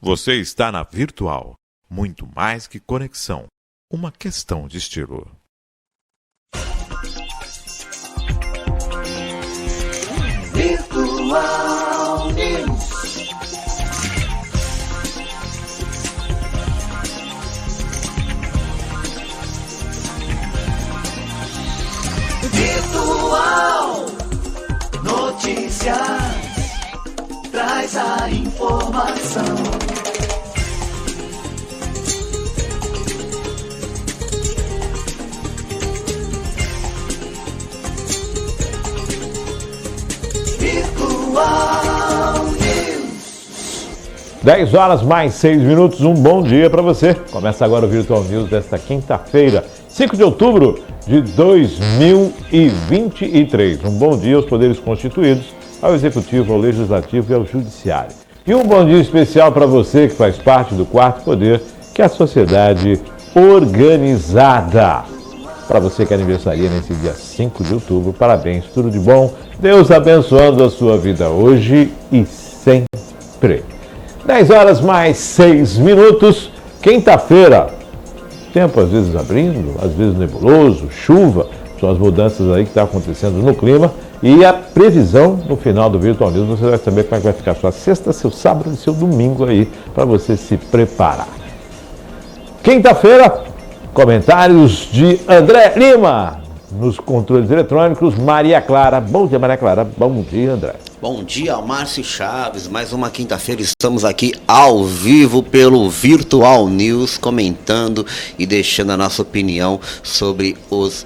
Você está na Virtual. Muito mais que conexão. Uma questão de estilo. Virtual News. Virtual Notícias. Traz a informação. Virtual News. 10 horas mais 6 minutos, um bom dia para você. Começa agora o Virtual News desta quinta-feira, 5 de outubro de 2023. Um bom dia aos poderes constituídos, ao Executivo, ao Legislativo e ao Judiciário. E um bom dia especial para você que faz parte do quarto poder, que é a sociedade organizada. Para você que aniversaria nesse dia 5 de outubro, parabéns, tudo de bom. Deus abençoando a sua vida hoje e sempre. 10 horas mais 6 minutos, quinta-feira. Tempo às vezes abrindo, às vezes nebuloso, chuva. São as mudanças aí que estão acontecendo no clima. E a previsão no final do Virtual News, você vai saber como é que vai ficar sua sexta, seu sábado e seu domingo aí, para você se preparar. Quinta-feira, comentários de André Lima. Nos controles eletrônicos, Maria Clara. Bom dia, Maria Clara. Bom dia, André. Bom dia, Márcio Chaves. Mais uma quinta-feira, estamos aqui ao vivo pelo Virtual News, comentando e deixando a nossa opinião sobre os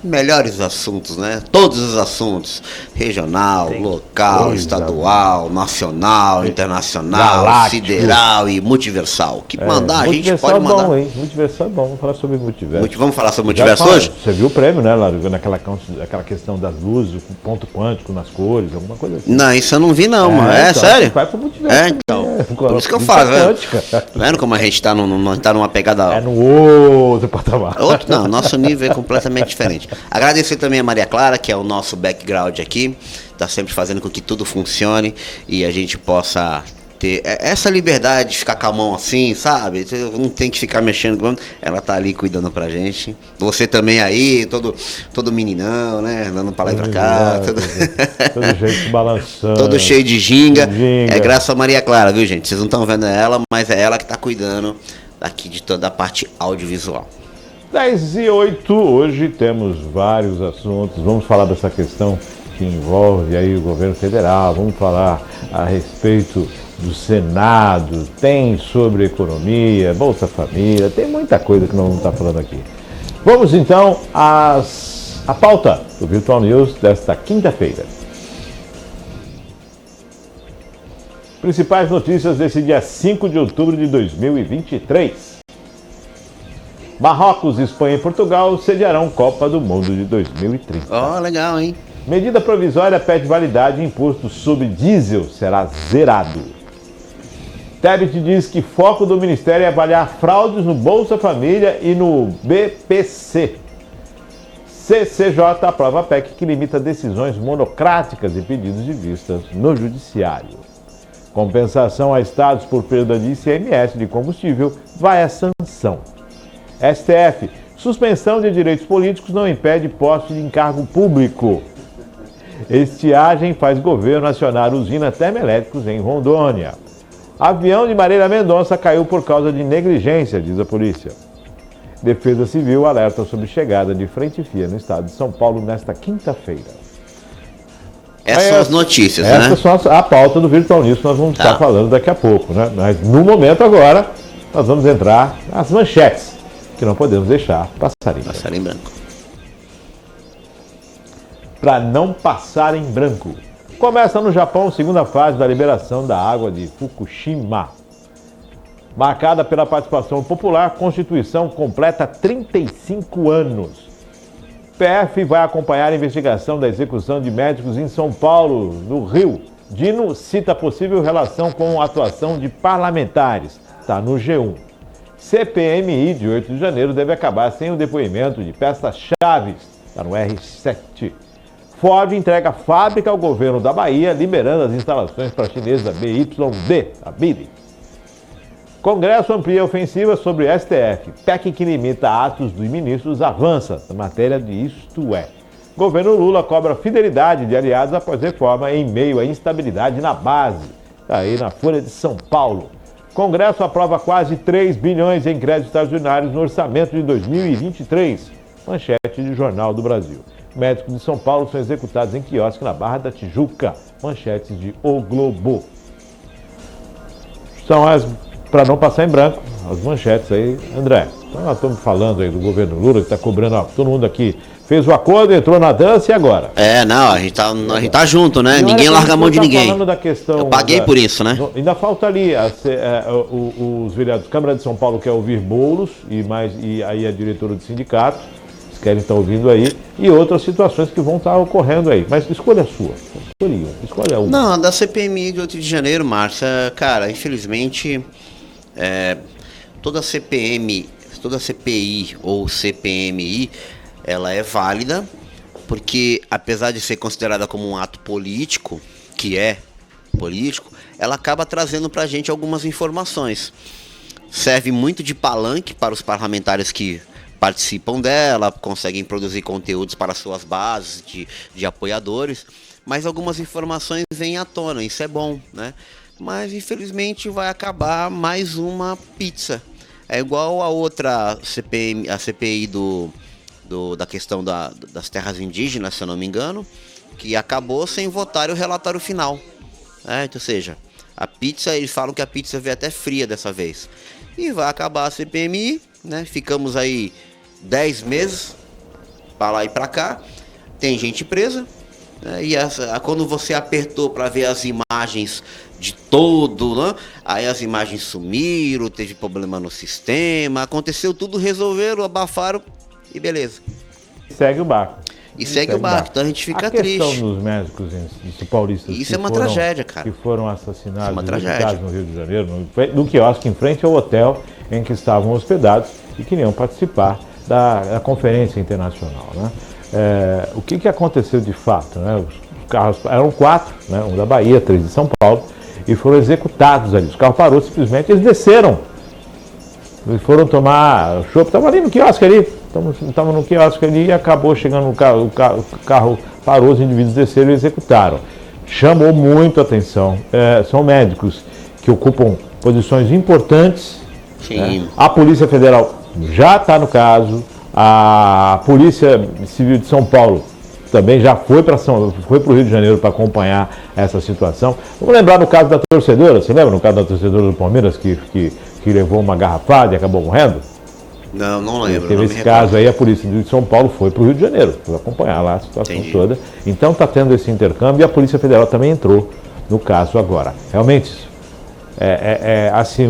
melhores assuntos, né? Todos os assuntos, regional, local, estadual, nacional, internacional, galáctico, sideral e multiversal. Que mandar, a gente pode mandar. Multiversal é bom, hein? Multiversal é bom, vamos falar sobre multiverso. Vamos falar sobre multiverso hoje? Você viu o prêmio, né? Lá, naquela questão das luzes, o ponto quântico nas cores, alguma coisa assim. Não, isso eu não vi não, mano. É então, sério? Vai pro multiverso. Então. Por isso que eu falo, velho. Vendo como a gente tá numa pegada... É no outro patamar. Não, nosso nível é completamente diferente. Agradecer também a Maria Clara, que é o nosso background aqui, está sempre fazendo com que tudo funcione e a gente possa ter essa liberdade de ficar com a mão assim, sabe? Não tem que ficar mexendo, ela tá ali cuidando pra gente. Você também aí, todo meninão, né? Andando pra lá e pra cá. Todo jeito balançando. Todo cheio de ginga. É graças a Maria Clara, viu, gente? Vocês não estão vendo ela, mas é ela que tá cuidando aqui de toda a parte audiovisual. 10h08, hoje temos vários assuntos, vamos falar dessa questão que envolve aí o governo federal, vamos falar a respeito do Senado, tem sobre economia, Bolsa Família, tem muita coisa que nós vamos estar falando aqui. Vamos então à pauta do Virtual News desta quinta-feira. Principais notícias desse dia 5 de outubro de 2023. Marrocos, Espanha e Portugal sediarão Copa do Mundo de 2030. Ó, legal, hein? Medida provisória pede validade e imposto sobre diesel será zerado. Tebet diz que foco do Ministério é avaliar fraudes no Bolsa Família e no BPC. CCJ aprova a PEC que limita decisões monocráticas e pedidos de vistas no Judiciário. Compensação a estados por perda de ICMS de combustível vai à sanção. STF, suspensão de direitos políticos não impede posse de encargo público. Estiagem faz governo acionar usinas termoelétricas em Rondônia. Avião de Marília Mendonça caiu por causa de negligência, diz a polícia. Defesa Civil alerta sobre chegada de frente fria no estado de São Paulo nesta quinta-feira. Essas são as notícias, né? Essas são a pauta do Virtual News que nós vamos estar falando daqui a pouco, né? Mas no momento agora, nós vamos entrar nas manchetes, que não podemos deixar passar em branco. Para não passar em branco. Começa no Japão a segunda fase da liberação da água de Fukushima. Marcada pela participação popular, a Constituição completa 35 anos. PF vai acompanhar a investigação da execução de médicos em São Paulo, no Rio. Dino cita possível relação com a atuação de parlamentares. Está no G1. CPMI de 8 de janeiro deve acabar sem o depoimento de peças chaves. Está no R7. Ford entrega fábrica ao governo da Bahia, liberando as instalações para a chinesa BYD, a BYD. Congresso amplia ofensiva sobre STF. PEC que limita atos dos ministros avança na matéria de Isto É. Governo Lula cobra fidelidade de aliados após reforma em meio à instabilidade na base. Está aí na Folha de São Paulo. Congresso aprova quase 3 bilhões em créditos extraordinários no orçamento de 2023. Manchete de Jornal do Brasil. Médicos de São Paulo são executados em quiosque na Barra da Tijuca. Manchetes de O Globo. São as, para não passar em branco, as manchetes aí, André. Então nós estamos falando aí do governo Lula, que está cobrando, ó, todo mundo aqui fez o acordo, entrou na dança e agora? Não, a gente tá junto, né? Ninguém larga a mão de ninguém. Falando da questão, eu paguei por isso, né? Ainda falta ali os vereadores, Câmara de São Paulo quer ouvir Boulos e aí a diretora do sindicato, eles querem estar ouvindo aí, e outras situações que vão estar ocorrendo aí. Mas escolha a sua, escolha uma. Não, da CPMI de 8 de janeiro, Márcia, cara, infelizmente, toda CPI ou CPMI, ela é válida, porque apesar de ser considerada como um ato político, que é político, ela acaba trazendo pra gente algumas informações. Serve muito de palanque para os parlamentares que participam dela, conseguem produzir conteúdos para suas bases de apoiadores, mas algumas informações vêm à tona, isso é bom, né? Mas infelizmente vai acabar mais uma pizza. É igual a outra CPI, a CPI da questão das terras indígenas, se eu não me engano, que acabou sem votar o relatório final. Então, ou seja, a pizza, eles falam que a pizza veio até fria dessa vez. E vai acabar a CPMI, né? Ficamos aí 10 meses, para lá e para cá, tem gente presa, né? E quando você apertou para ver as imagens de todo, né? Aí as imagens sumiram, teve problema no sistema, aconteceu tudo, resolveram, abafaram, e beleza. Segue o barco. E segue o barco, então a gente fica triste. A questão dos médicos paulistas isso é uma tragédia, cara. Que foram assassinados, é uma tragédia. No Rio de Janeiro, no quiosque em frente ao hotel em que estavam hospedados e queriam participar da conferência internacional, né? O que aconteceu de fato, né? Os carros eram 4, né? Um da Bahia, 3 de São Paulo, e foram executados ali. Os carros parou simplesmente, eles desceram. Eles foram tomar chopp, estavam ali no quiosque ali, estavam no quiosque ali e acabou chegando no carro, o carro parou, os indivíduos desceram e executaram. Chamou muito a atenção. São médicos que ocupam posições importantes. Sim. Né? A Polícia Federal já está no caso, a Polícia Civil de São Paulo também já foi para o Rio de Janeiro para acompanhar essa situação. Vamos lembrar no caso da torcedora, você lembra no caso da torcedora do Palmeiras que levou uma garrafada e acabou morrendo? Não lembro. Teve esse caso aí, a Polícia de São Paulo foi para o Rio de Janeiro para acompanhar lá a situação toda. Então está tendo esse intercâmbio e a Polícia Federal também entrou no caso agora. Realmente, assim,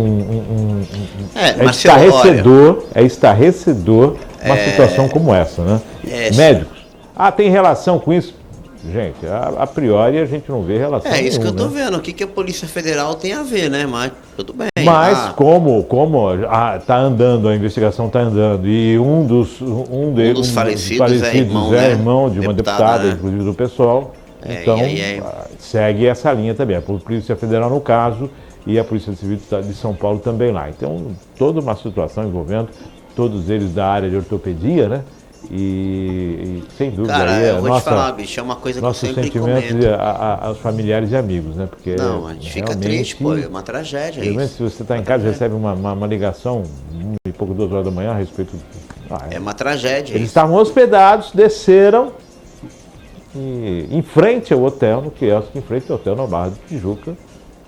estarrecedor uma situação como essa, né? Médicos. Tem relação com isso? Gente, a priori a gente não vê relação nenhuma. Isso que eu tô vendo. O que a Polícia Federal tem a ver, né? Mas tudo bem. Mas como tá andando, a investigação está andando, e um dos falecidos é irmão de uma deputada, inclusive do PSOL, então segue essa linha também. A Polícia Federal no caso e a Polícia Civil de São Paulo também lá. Então, toda uma situação envolvendo todos eles da área de ortopedia, né? E sem dúvida, cara, aí eu vou te falar, bicho, é uma coisa que eu sempre comento. Aos familiares e amigos, né? Porque não, a gente fica triste, pô, é uma tragédia isso. Se você está em casa e recebe uma ligação, e pouco 2 horas da manhã a respeito... é uma tragédia. Eles estavam hospedados, desceram em frente ao hotel, no quiosque, em frente ao hotel na Barra de Tijuca,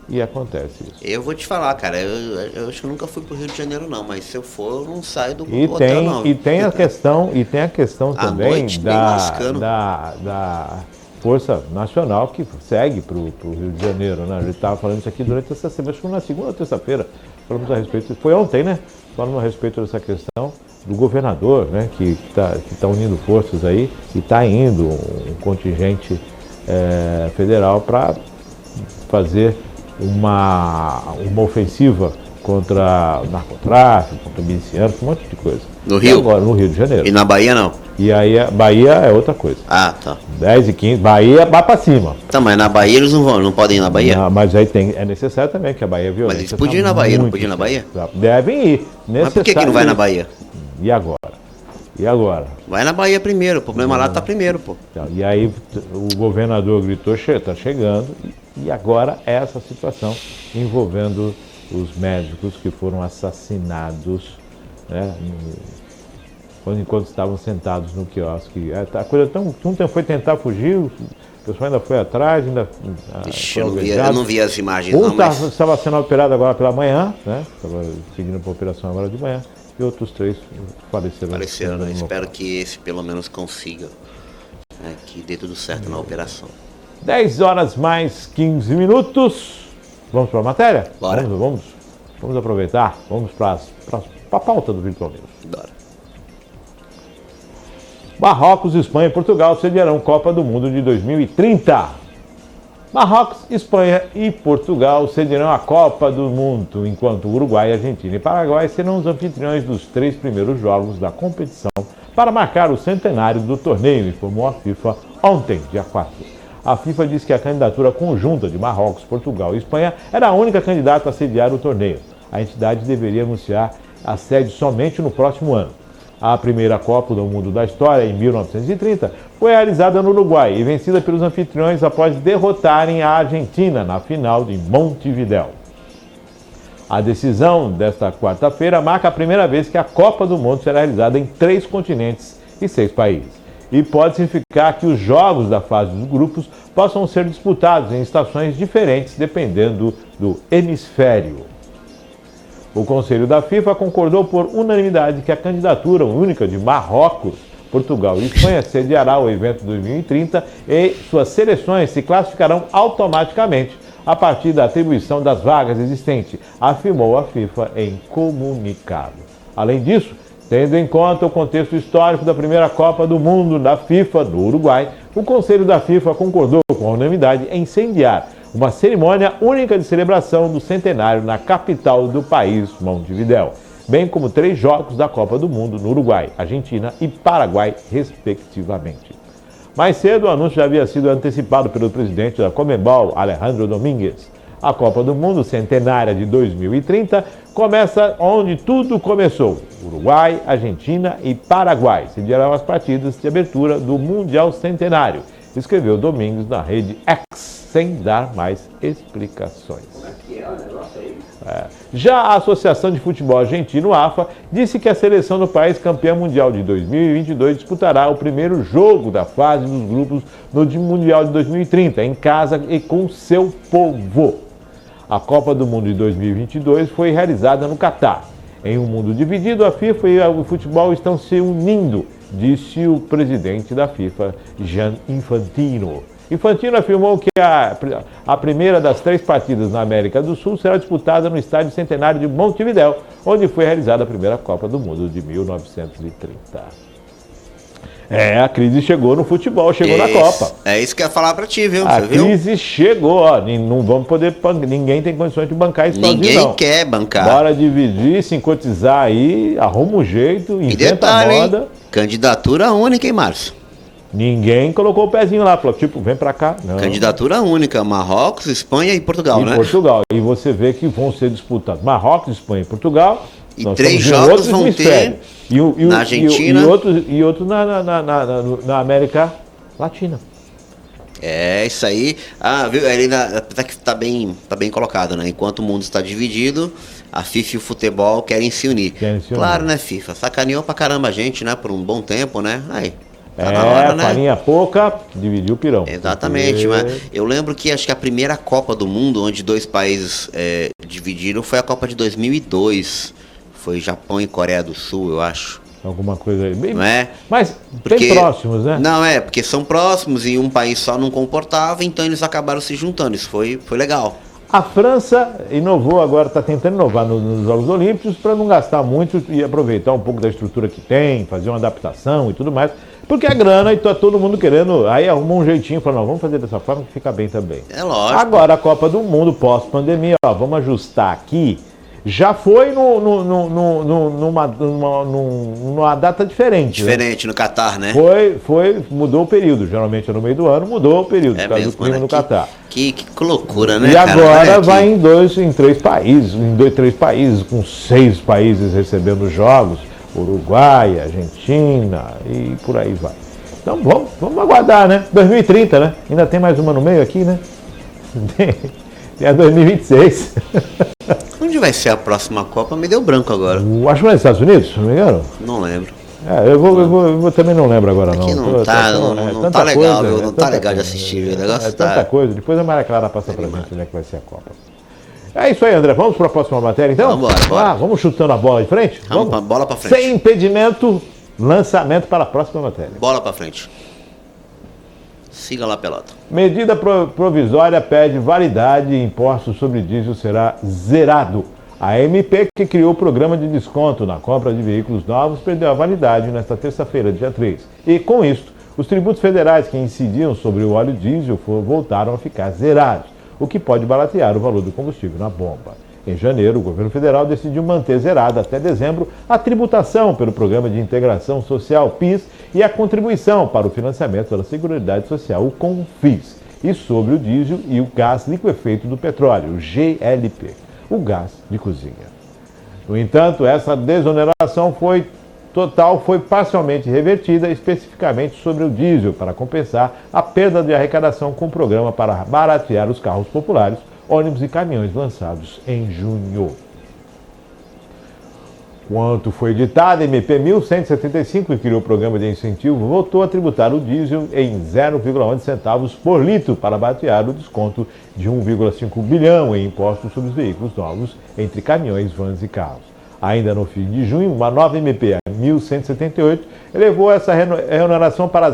e acontece isso. Eu vou te falar, cara, eu acho que eu nunca fui pro Rio de Janeiro não, mas se eu for, eu não saio do hotel não. E tem a questão também da Força Nacional que segue pro Rio de Janeiro, né? A gente estava falando isso aqui durante essa semana, acho que na segunda ou terça-feira, falamos a respeito, foi ontem, né? Falamos a respeito dessa questão do governador, né? Que tá unindo forças aí e está indo um contingente federal para fazer uma ofensiva contra narcotráfico, contra milicianos, um monte de coisa. No E Rio? agora, no Rio de Janeiro. E na Bahia não? E aí a Bahia é outra coisa. Ah, tá. 10 e 15, Bahia vai pra cima. Tá, mas na Bahia eles não vão, não podem ir na Bahia? Não, mas aí é necessário também, que a Bahia é violenta. Mas eles podiam ir na Bahia, não podiam ir na Bahia? Devem ir. Mas por que não vai na Bahia? E agora? E agora? Vai na Bahia primeiro, o problema lá tá primeiro, pô. Então, e aí o governador gritou, está chegando, e agora essa situação envolvendo os médicos que foram assassinados, né, enquanto estavam sentados no quiosque. A coisa foi tentar fugir, o pessoal ainda foi atrás, ainda Ixi, foi eu alvejado. não vi as imagens Um não, mas... estava sendo operado agora pela manhã, né? Estava seguindo para a operação agora de manhã, e outros 3 faleceram. Apareceram, né? no Espero local. que esse pelo menos consiga, né, que dê tudo certo na operação. 10 horas mais 15 minutos. Vamos para a matéria? Bora. Vamos aproveitar. Vamos para a pauta do Virtual News. Bora. Marrocos, Espanha e Portugal sediarão Copa do Mundo de 2030. Marrocos, Espanha e Portugal sediarão a Copa do Mundo, enquanto Uruguai, Argentina e Paraguai serão os anfitriões dos 3 primeiros jogos da competição para marcar o centenário do torneio, informou a FIFA ontem, dia 4. A FIFA disse que a candidatura conjunta de Marrocos, Portugal e Espanha era a única candidata a sediar o torneio. A entidade deveria anunciar a sede somente no próximo ano. A primeira Copa do Mundo da história, em 1930, foi realizada no Uruguai e vencida pelos anfitriões após derrotarem a Argentina na final de Montevidéu. A decisão desta quarta-feira marca a primeira vez que a Copa do Mundo será realizada em 3 continentes e 6 países. E pode significar que os jogos da fase dos grupos possam ser disputados em estações diferentes, dependendo do hemisfério. O Conselho da FIFA concordou por unanimidade que a candidatura única de Marrocos, Portugal e Espanha sediará o evento 2030 e suas seleções se classificarão automaticamente a partir da atribuição das vagas existentes, afirmou a FIFA em comunicado. Além disso, tendo em conta o contexto histórico da primeira Copa do Mundo da FIFA no Uruguai, o Conselho da FIFA concordou com a unanimidade em sediar uma cerimônia única de celebração do centenário na capital do país, Montevidéu, bem como 3 jogos da Copa do Mundo no Uruguai, Argentina e Paraguai, respectivamente. Mais cedo, o anúncio já havia sido antecipado pelo presidente da Conmebol, Alejandro Domínguez. A Copa do Mundo centenária de 2030 começa onde tudo começou: Uruguai, Argentina e Paraguai sediarão as partidas de abertura do Mundial Centenário, escreveu Domingos na rede X, sem dar mais explicações. Já a Associação de Futebol Argentino, AFA, disse que a seleção do país campeã mundial de 2022 disputará o primeiro jogo da fase dos grupos no Mundial de 2030, em casa e com seu povo. A Copa do Mundo de 2022 foi realizada no Catar. Em um mundo dividido, a FIFA e o futebol estão se unindo, disse o presidente da FIFA, Gianni Infantino. Infantino afirmou que a primeira das 3 partidas na América do Sul será disputada no Estádio Centenário de Montevidéu, onde foi realizada a primeira Copa do Mundo de 1930. A crise chegou no futebol, chegou na Copa. É isso que eu ia falar pra ti, viu? A Você viu? crise chegou, ó, não vamos poder, ninguém tem condições de bancar isso sozinho, Ninguém não. quer bancar. Bora dividir, se cotizar aí, arruma um jeito, E inventa detalhe, a hein? moda. Candidatura única, hein, Márcio? Ninguém colocou o pezinho lá, falou, tipo, vem pra cá. Não. Candidatura única, Marrocos, Espanha e Portugal, Em né? Portugal. E você vê que vão ser disputados Marrocos, Espanha e Portugal. E Nós 3 estamos em jogos outros vão hemisférios. ter na Argentina. E outros na América Latina. É, isso aí. Ah, viu? Ele até que tá bem colocado, né? Enquanto o mundo está dividido, a FIFA e o futebol querem se unir. Claro, né, FIFA? Sacaneou pra caramba a gente, né? Por um bom tempo, né? Aí. Tá na hora, né? Farinha pouca, dividiu o pirão. Exatamente, mas eu lembro que acho que a primeira Copa do Mundo, onde 2 países dividiram, foi a Copa de 2002. Foi Japão e Coreia do Sul, eu acho. Alguma coisa aí. Não é? Mas Porque, bem próximos, né? Não, porque são próximos e um país só não comportava, então eles acabaram se juntando. Isso foi legal. A França inovou agora, está tentando inovar nos Jogos Olímpicos para não gastar muito e aproveitar um pouco da estrutura que tem, fazer uma adaptação e tudo mais. Porque é grana e tá todo mundo querendo, aí arruma um jeitinho, fala, não, vamos fazer dessa forma que fica bem também. É lógico. Agora a Copa do Mundo pós-pandemia, ó, vamos ajustar aqui, já foi numa data diferente. Diferente, né? No Catar, né? Mudou o período. Geralmente é no meio do ano, mudou o período, por causa do clima no Catar. Que loucura, né? E agora vai em três países, com 6 países recebendo jogos, Uruguai, Argentina e por aí vai. Então vamos aguardar, né? 2030, né? Ainda tem mais uma no meio aqui, né? Tem a 2026. Onde vai ser a próxima Copa? Me deu branco agora. Acho que é nos Estados Unidos, se não me engano. Não lembro. Eu também não lembro agora, não. Aqui não tá legal, viu? Não tá legal de assistir. O negócio tanta coisa. Depois a Maria Clara passa pra gente onde é que vai ser a Copa. É isso aí, André. Vamos para a próxima matéria, então? Bora. Vamos chutando a bola em frente? Vamos. Bola pra frente. Sem impedimento, lançamento para a próxima matéria. Bola pra frente. Siga lá, pelota. Medida provisória pede validade e imposto sobre diesel será zerado. A MP, que criou o programa de desconto na compra de veículos novos, perdeu a validade nesta terça-feira, dia 3. E, com isso, os tributos federais que incidiam sobre o óleo diesel voltaram a ficar zerados, o que pode baratear o valor do combustível na bomba. Em janeiro, o governo federal decidiu manter zerada até dezembro a tributação pelo Programa de Integração Social, PIS, e a contribuição para o financiamento da Seguridade Social, o CONFIS, e sobre o diesel e o gás liquefeito do petróleo, o GLP, o gás de cozinha. No entanto, essa desoneração foi parcialmente revertida, especificamente sobre o diesel, para compensar a perda de arrecadação com o programa para baratear os carros populares, ônibus e caminhões lançados em junho. Quanto foi editada, a MP 1175, que criou o programa de incentivo, voltou a tributar o diesel em 0,11 centavos por litro para baratear o desconto de 1,5 bilhão em impostos sobre os veículos novos, entre caminhões, vans e carros. Ainda no fim de junho, uma nova MP, a 1178, elevou essa reoneração para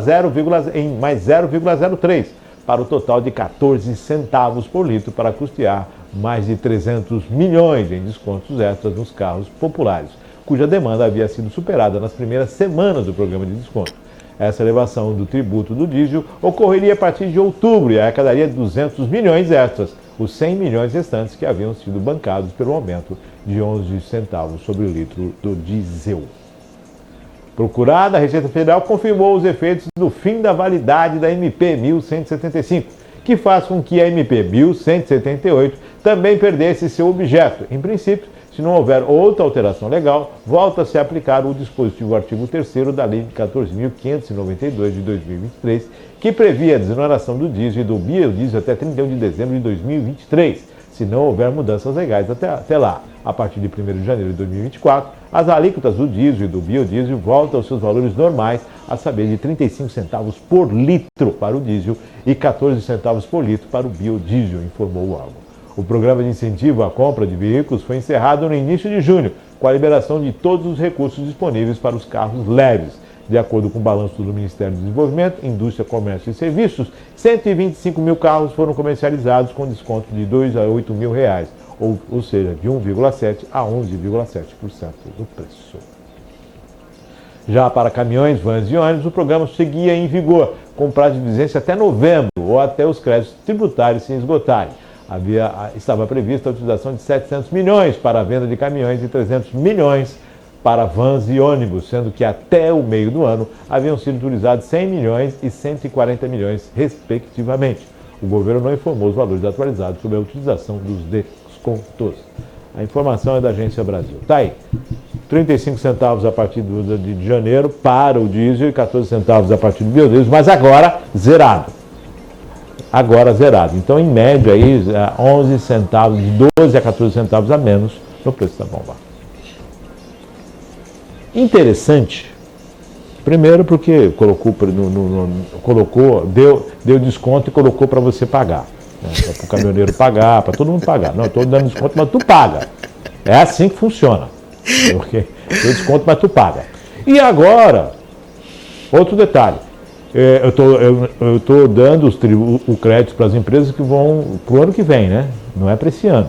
mais 0,03, para o total de 14 centavos por litro, para custear mais de 300 milhões em descontos extras nos carros populares, cuja demanda havia sido superada nas primeiras semanas do programa de desconto. Essa elevação do tributo do diesel ocorreria a partir de outubro e arrecadaria 200 milhões extras, os 100 milhões restantes que haviam sido bancados pelo aumento de 11 centavos sobre o litro do diesel. Procurada, a Receita Federal confirmou os efeitos do fim da validade da MP 1175, que faz com que a MP 1178 também perdesse seu objeto. Em princípio, se não houver outra alteração legal, volta-se a aplicar o dispositivo artigo 3º da Lei 14.592 de 2023, que previa a desoneração do diesel e do biodiesel até 31 de dezembro de 2023, se não houver mudanças legais até lá. A partir de 1º de janeiro de 2024, as alíquotas do diesel e do biodiesel voltam aos seus valores normais, a saber, de 35 centavos por litro para o diesel e 14 centavos por litro para o biodiesel, informou o órgão. O programa de incentivo à compra de veículos foi encerrado no início de junho, com a liberação de todos os recursos disponíveis para os carros leves. De acordo com o balanço do Ministério do Desenvolvimento, Indústria, Comércio e Serviços, 125 mil carros foram comercializados com desconto de R$ 2 a R$ 8 mil, ou seja, de 1,7% a 11,7% do preço. Já para caminhões, vans e ônibus, o programa seguia em vigor, com prazo de vigência até novembro, ou até os créditos tributários se esgotarem. Estava prevista a utilização de 700 milhões para a venda de caminhões e 300 milhões para vans e ônibus, sendo que até o meio do ano haviam sido utilizados 100 milhões e 140 milhões, respectivamente. O governo não informou os valores atualizados sobre a utilização dos descontos. A informação é da Agência Brasil. Tá aí. 35 centavos a partir de janeiro para o diesel e 14 centavos a partir do biodiesel, mas agora zerado. Então, em média, aí, 11 centavos, de 12 a 14 centavos a menos no preço da bomba. Interessante, primeiro porque deu desconto e colocou para você pagar. Né? Para o caminhoneiro pagar, para todo mundo pagar. Não, estou dando desconto, mas tu paga. É assim que funciona. Porque deu desconto, mas tu paga. E agora, outro detalhe. Eu estou dando o crédito para as empresas que vão para o ano que vem, né? Não é para esse ano.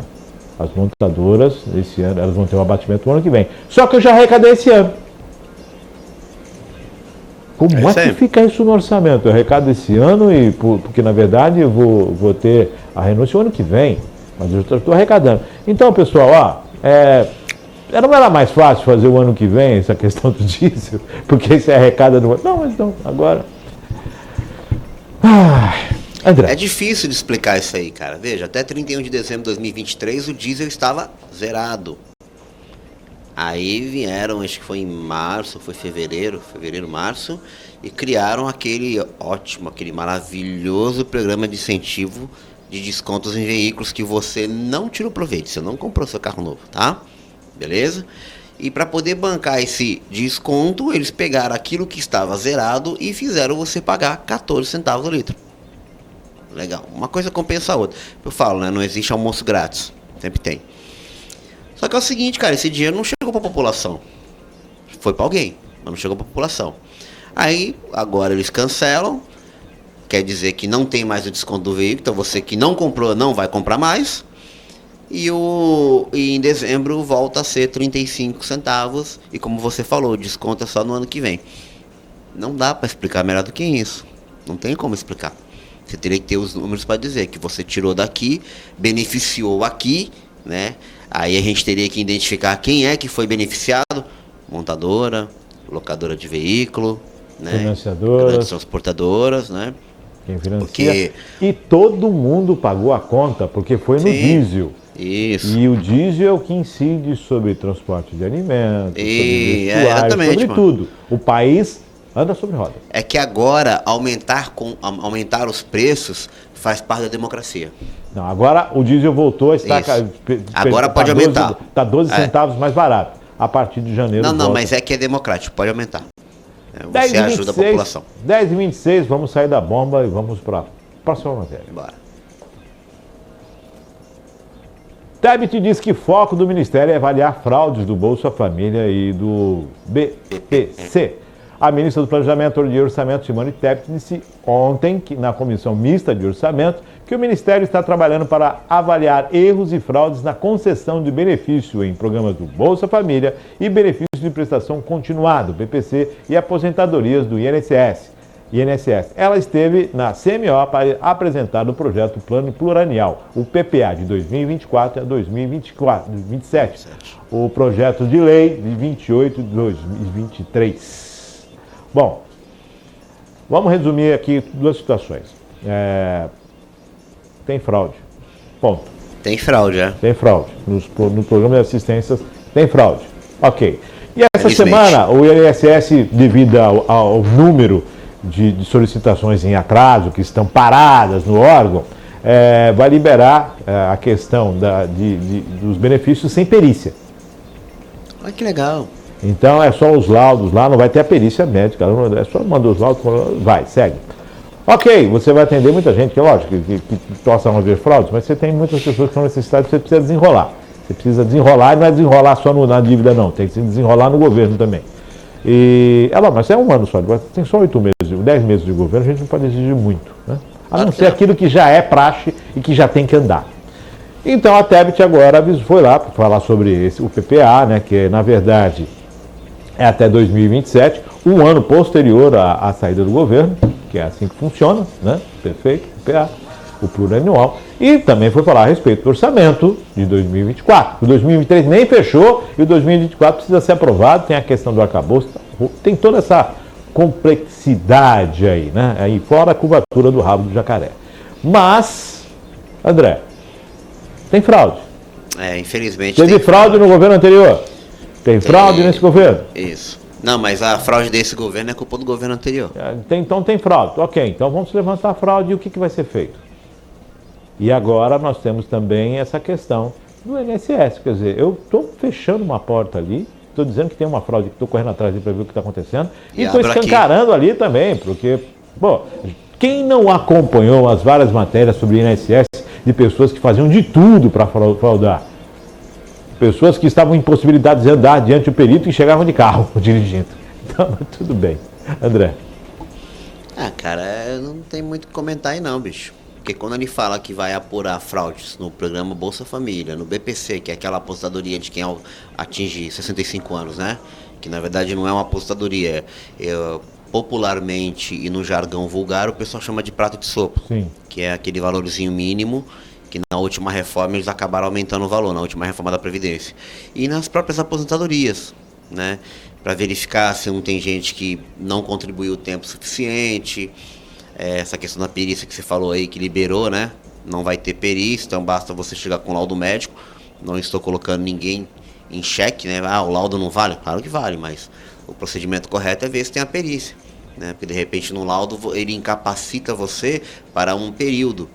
As montadoras, esse ano, elas vão ter um abatimento no ano que vem. Só que eu já arrecadei esse ano. Como é que fica isso no orçamento? Eu arrecado esse ano, porque na verdade eu vou ter a renúncia o ano que vem. Mas eu estou arrecadando. Então, pessoal, Não era mais fácil fazer o ano que vem essa questão do diesel? Porque isso é arrecada no... Não, mas não, agora... André. É difícil de explicar isso aí, cara. Veja, até 31 de dezembro de 2023 o diesel estava zerado. Aí vieram, acho que foi em março, foi fevereiro, março, e criaram aquele maravilhoso programa de incentivo de descontos em veículos que você não tirou proveito, você não comprou seu carro novo, tá? Beleza? E para poder bancar esse desconto, eles pegaram aquilo que estava zerado e fizeram você pagar 14 centavos o litro. Legal. Uma coisa compensa a outra. Eu falo, né? Não existe almoço grátis. Sempre tem. Só que é o seguinte, cara, esse dinheiro não chegou para a população. Foi para alguém, mas não chegou para a população. Aí, agora eles cancelam. Quer dizer que não tem mais o desconto do veículo. Então você que não comprou não vai comprar mais. E em dezembro volta a ser 35 centavos. E como você falou, o desconto é só no ano que vem. Não dá para explicar melhor do que isso. Não tem como explicar. Você teria que ter os números para dizer que você tirou daqui, beneficiou aqui, né? Aí a gente teria que identificar quem é que foi beneficiado. Montadora, locadora de veículo, né? Financiadoras, transportadoras, né? Quem financia. E todo mundo pagou a conta, porque foi no diesel. Isso. E o diesel é o que incide sobre transporte de alimentos, sobre vestuário, sobre tudo. O país anda sobre roda. É que agora aumentar os preços faz parte da democracia. Não, agora o diesel voltou a estar... Agora pode aumentar. Está 12 centavos mais barato. A partir de janeiro. Não, mas é que é democrático, pode aumentar. Você ajuda a população. 10h26, vamos sair da bomba e vamos para a próxima matéria. Bora. Tebet diz que foco do Ministério é avaliar fraudes do Bolsa Família e do BPC. A ministra do Planejamento e Orçamento, Simone Tebet, disse ontem, na Comissão Mista de Orçamento, que o Ministério está trabalhando para avaliar erros e fraudes na concessão de benefício em programas do Bolsa Família e benefícios de prestação continuada, BPC, e aposentadorias do INSS. Ela esteve na CMO para apresentar o projeto Plano Plurianual, o PPA, de 2024 a 2027, o projeto de lei de 28 de 2023. Bom, vamos resumir aqui duas situações. Tem fraude. Ponto. Tem fraude, é? Tem fraude. No programa de assistências tem fraude. Ok. E essa semana, o INSS, devido ao número de solicitações em atraso, que estão paradas no órgão, vai liberar a questão dos benefícios sem perícia. Olha que legal. Então é só os laudos lá, não vai ter a perícia médica, é só mandar os laudos, vai, segue. Ok, você vai atender muita gente, que é lógico, que possam haver fraudes, mas você tem muitas pessoas que são necessitadas, você precisa desenrolar. Você precisa desenrolar, e não é desenrolar só na dívida não, tem que se desenrolar no governo também. Mas é um ano só, tem só 8 meses, 10 meses de governo, a gente não pode exigir muito, né? A não ser aquilo que já é praxe e que já tem que andar. Então a Tebet agora foi lá para falar sobre o PPA, né, que na verdade é até 2027, um ano posterior à saída do governo, que é assim que funciona, né? Perfeito, PPA, o plurianual. E também foi falar a respeito do orçamento de 2024. O 2023 nem fechou e o 2024 precisa ser aprovado, tem a questão do arcabouço, tem toda essa complexidade aí, né? Aí fora a curvatura do rabo do jacaré. Mas, André, tem fraude. Infelizmente. Teve fraude no governo anterior. Tem fraude nesse governo. Isso. Não, mas a fraude desse governo é culpa do governo anterior. Então tem fraude. Ok, então vamos levantar a fraude e o que vai ser feito? E agora nós temos também essa questão do INSS. Quer dizer, eu estou fechando uma porta ali, estou dizendo que tem uma fraude, que estou correndo atrás para ver o que está acontecendo, e estou escancarando ali também, porque, quem não acompanhou as várias matérias sobre o INSS de pessoas que faziam de tudo para fraudar? Pessoas que estavam impossibilitadas de andar diante do perito e chegavam de carro dirigindo. Então, tudo bem. André. Cara, não tem muito o que comentar aí não, bicho. Porque quando ele fala que vai apurar fraudes no programa Bolsa Família, no BPC, que é aquela aposentadoria de quem atinge 65 anos, né? Que na verdade não é uma aposentadoria. Popularmente e no jargão vulgar, o pessoal chama de prato de sopa. Sim. Que é aquele valorzinho mínimo que na última reforma eles acabaram aumentando o valor, na última reforma da Previdência. E nas próprias aposentadorias, né? Para verificar se não tem gente que não contribuiu o tempo suficiente, essa questão da perícia que você falou aí, que liberou, né? Não vai ter perícia, então basta você chegar com laudo médico. Não estou colocando ninguém em xeque, né? O laudo não vale? Claro que vale, mas o procedimento correto é ver se tem a perícia, né? Porque de repente no laudo ele incapacita você para um período,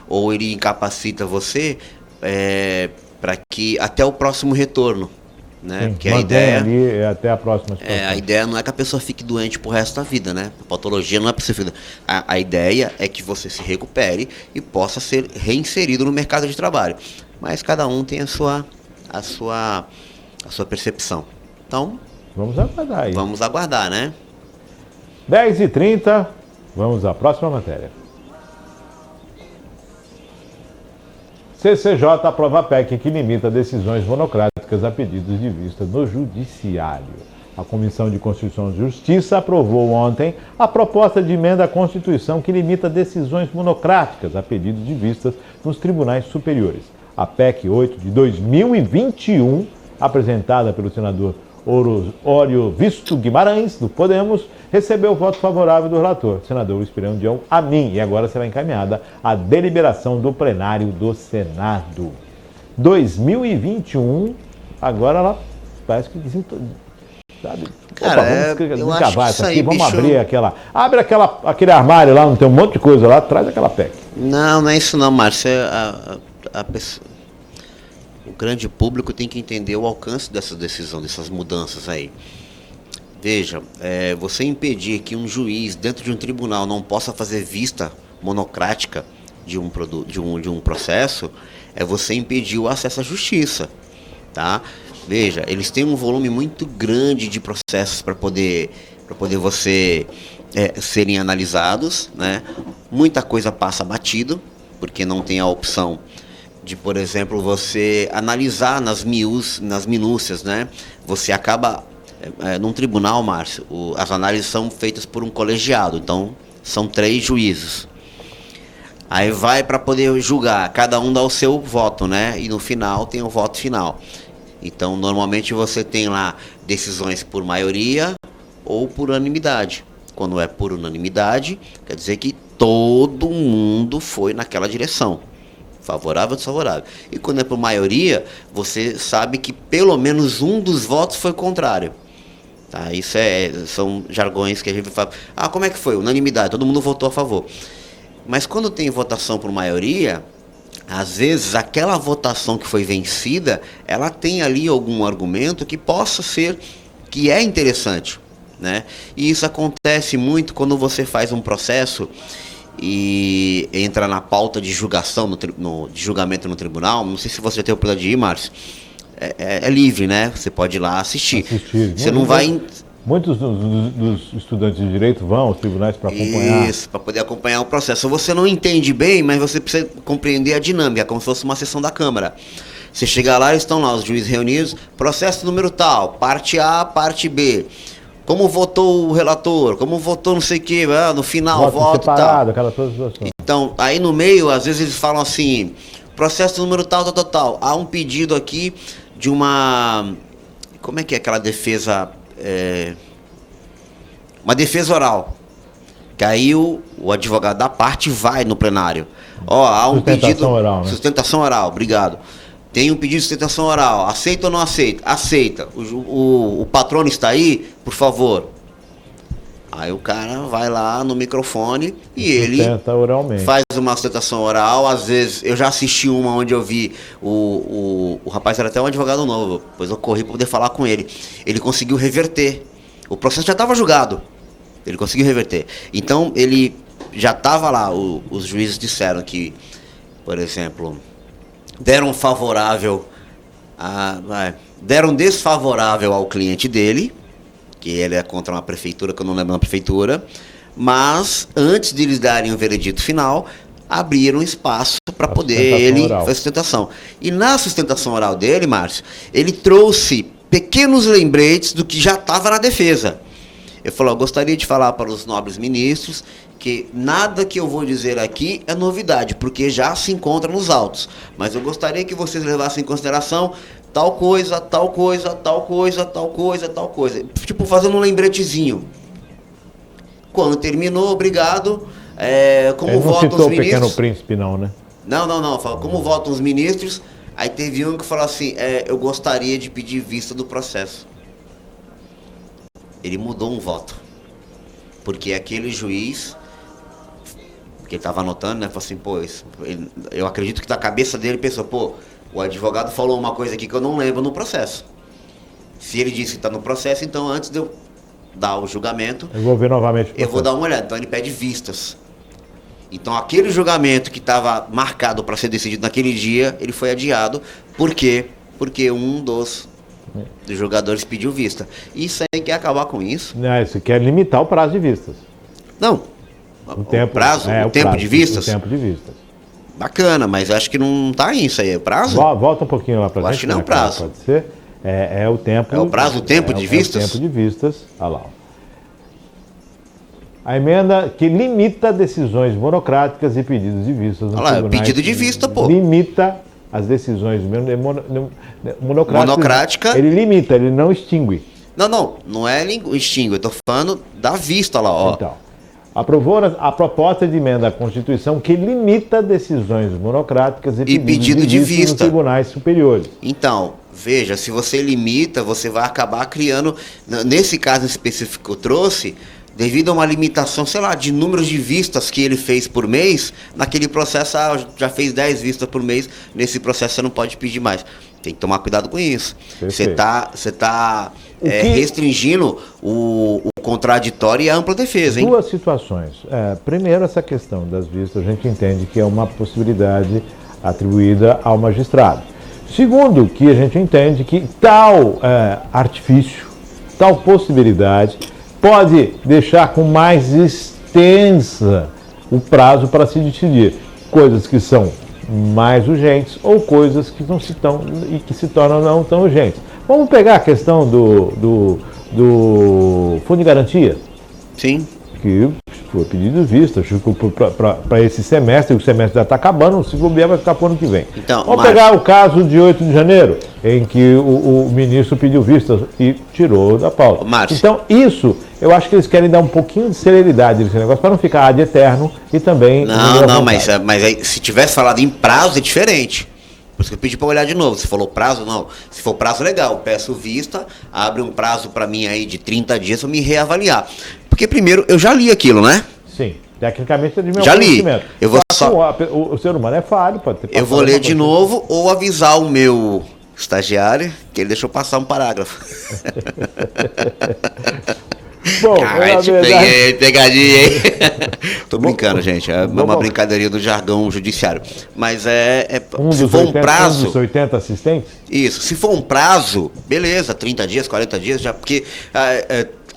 ou ele incapacita você para que até o próximo retorno, né? Porque a ideia ali até a próxima situação. A ideia não é que a pessoa fique doente pro resto da vida, né? A patologia não é para você ficar. A ideia é que você se recupere e possa ser reinserido no mercado de trabalho. Mas cada um tem a sua percepção. Então, vamos aguardar aí. Vamos aguardar, né? 10h30, vamos à próxima matéria. CCJ aprova a PEC que limita decisões monocráticas a pedidos de vista no Judiciário. A Comissão de Constituição e Justiça aprovou ontem a proposta de emenda à Constituição que limita decisões monocráticas a pedidos de vistas nos tribunais superiores. A PEC 8 de 2021, apresentada pelo senador Ório Visto Guimarães, do Podemos, recebeu o voto favorável do relator, senador Luiz Pirão Amin, e agora será encaminhada à deliberação do plenário do Senado. 2021, agora ela parece que sabe? Cara, vamos eu descavar acho isso que aqui, isso aí, vamos bicho... abre aquele armário lá, não tem um monte de coisa lá, traz aquela PEC. Não é isso não, Márcio. O grande público tem que entender o alcance dessa decisão, dessas mudanças aí. Veja, você impedir que um juiz dentro de um tribunal não possa fazer vista monocrática de um processo, é você impedir o acesso à justiça, tá? Veja, eles têm um volume muito grande de processos para poder serem analisados, né? Muita coisa passa batido, porque não tem a opção de, por exemplo, você analisar nas minúcias, né? Você acaba, num tribunal, Márcio, as análises são feitas por um colegiado, então são 3 juízes. Aí vai para poder julgar, cada um dá o seu voto, né? E no final tem o voto final. Então, normalmente você tem lá decisões por maioria ou por unanimidade. Quando é por unanimidade, quer dizer que todo mundo foi naquela direção. Favorável ou desfavorável. E quando é por maioria, você sabe que pelo menos um dos votos foi contrário. Tá? Isso são jargões que a gente fala. Como é que foi? Unanimidade, todo mundo votou a favor. Mas quando tem votação por maioria, às vezes aquela votação que foi vencida, ela tem ali algum argumento que possa ser, que é interessante, né? E isso acontece muito quando você faz um processo e entra na pauta de julgação, de julgamento no tribunal. Não sei se você já tem a oportunidade de ir, Márcio. É livre, né? Você pode ir lá assistir. Você não vai... Muitos dos estudantes de direito vão aos tribunais para acompanhar. Isso, para poder acompanhar o processo. Você não entende bem, mas você precisa compreender a dinâmica, como se fosse uma sessão da Câmara. Você chega lá, estão lá os juízes reunidos, processo número tal, parte A, parte B. Como votou o relator, como votou não sei o que, no final, voto separado, tal. Aquela toda situação. Então, aí no meio, às vezes eles falam assim, processo número tal. Há um pedido aqui de uma... Como é que é aquela defesa... uma defesa oral, que aí o advogado da parte vai no plenário. Há um pedido oral, né? Sustentação oral, obrigado. Tem um pedido de sustentação oral, aceita ou não aceita? Aceita. O patrono está aí, por favor. Aí o cara vai lá no microfone e ele faz uma sustentação oral. Às vezes, eu já assisti uma onde eu vi o rapaz era até um advogado novo, depois eu corri para poder falar com ele. Ele conseguiu reverter. O processo já estava julgado. Ele conseguiu reverter. Então, ele já estava lá. Os juízes disseram que, por exemplo, deram desfavorável ao cliente dele, que ele é contra uma prefeitura, que eu não lembro da prefeitura, mas antes de eles darem o veredito final, abriram espaço para poder ele fazer sustentação. E na sustentação oral dele, Márcio, ele trouxe pequenos lembretes do que já estava na defesa. Ele falou: eu gostaria de falar para os nobres ministros que nada que eu vou dizer aqui é novidade, porque já se encontra nos autos. Mas eu gostaria que vocês levassem em consideração tal coisa, tal coisa, tal coisa, tal coisa, tal coisa. Tipo, fazendo um lembretezinho. Quando terminou, obrigado. Como Ele não votam citou os o Pequeno ministros? Príncipe, não, né? Não. Fala, como votam os ministros? Aí teve um que falou assim: eu gostaria de pedir vista do processo. Ele mudou um voto. Porque aquele juiz, que ele estava anotando, né? Falou assim: pô, eu acredito que da cabeça dele pensou: pô, o advogado falou uma coisa aqui que eu não lembro no processo. Se ele disse que está no processo, então antes de eu dar o julgamento, Eu vou ver novamente. eu vou dar uma olhada. Então ele pede vistas. Então aquele julgamento que estava marcado para ser decidido naquele dia, ele foi adiado. Por quê? Porque um dos jogadores pediu vista. Isso aí quer acabar com isso? Não, isso quer limitar o prazo de vistas. Não. O tempo, prazo, o tempo prazo, de vistas? O tempo de vistas. Bacana, mas acho que não tá isso aí. É prazo? Volta um pouquinho lá para Eu gente. acho que não é né, o prazo. Pode ser. É o tempo. É o prazo, o tempo de vistas? É o tempo de vistas. Olha lá. A emenda que limita decisões monocráticas e pedidos de vistas. Olha lá, pedido de vista, pô. Limita as decisões monocráticas. Monocrática. Ele limita, ele não extingue. Não é extingue. Eu tô falando da vista lá, ó. Então, aprovou a proposta de emenda à Constituição que limita decisões monocráticas e pedidos de vista nos tribunais superiores. Então, veja, se você limita, você vai acabar criando, nesse caso específico que eu trouxe, devido a uma limitação, sei lá, de números de vistas que ele fez por mês, naquele processo, já fez 10 vistas por mês, nesse processo você não pode pedir mais. Tem que tomar cuidado com isso. Você tá restringindo o contraditório e a ampla defesa, hein? Duas situações. Primeiro, essa questão das vistas, a gente entende que é uma possibilidade atribuída ao magistrado. Segundo, que a gente entende que tal artifício, tal possibilidade, pode deixar com mais extensa o prazo para se decidir coisas que são mais urgentes ou coisas que não se tão, e que se tornam não tão urgentes. Vamos pegar a questão do Fundo de Garantia. Sim. Que foi pedido de vista para esse semestre, o semestre já está acabando, se bobear vai ficar para o ano que vem. Então, vamos pegar o caso de 8 de janeiro, em que o ministro pediu vista e tirou da pauta. Então, isso, eu acho que eles querem dar um pouquinho de celeridade nesse negócio, para não ficar ad eterno e também... Mas aí, se tivesse falado em prazo, é diferente. Por isso que eu pedi para olhar de novo. Se falou prazo, não. Se for prazo, legal. Peço vista, abre um prazo para mim aí de 30 dias para me reavaliar. Porque primeiro, eu já li aquilo, né? Sim. Tecnicamente é de meu já conhecimento. Li. Eu vou o ser humano é falho. Pode ter eu vou ler de novo ou avisar o meu estagiário que ele deixou passar um parágrafo. Bom, pegadinha, hein? Tô brincando, gente. É uma brincadeirinha do jargão judiciário. Mas se for um prazo... Um dos 80 assistentes? Isso. Se for um prazo, beleza, 30 dias, 40 dias, já porque...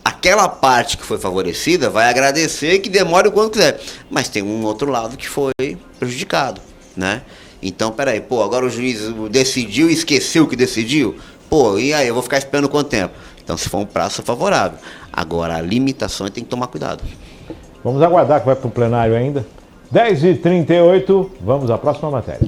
aquela parte que foi favorecida vai agradecer que demore o quanto quiser. Mas tem um outro lado que foi prejudicado, né? Então, peraí, agora o juiz decidiu e esqueceu que decidiu? E aí, eu vou ficar esperando quanto tempo? Então, se for um prazo favorável. Agora, a limitação tem que tomar cuidado. Vamos aguardar que vai para o plenário ainda. 10h38, vamos à próxima matéria.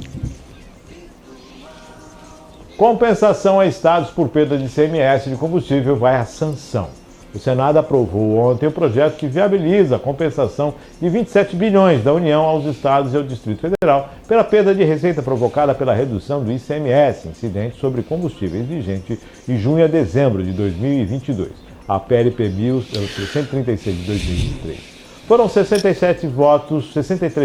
Compensação a estados por perda de ICMS de combustível vai à sanção. O Senado aprovou ontem o projeto que viabiliza a compensação de 27 bilhões da União aos estados e ao Distrito Federal pela perda de receita provocada pela redução do ICMS, incidente sobre combustíveis, vigente de junho a dezembro de 2022. A PLP 136 de 2023. Foram 63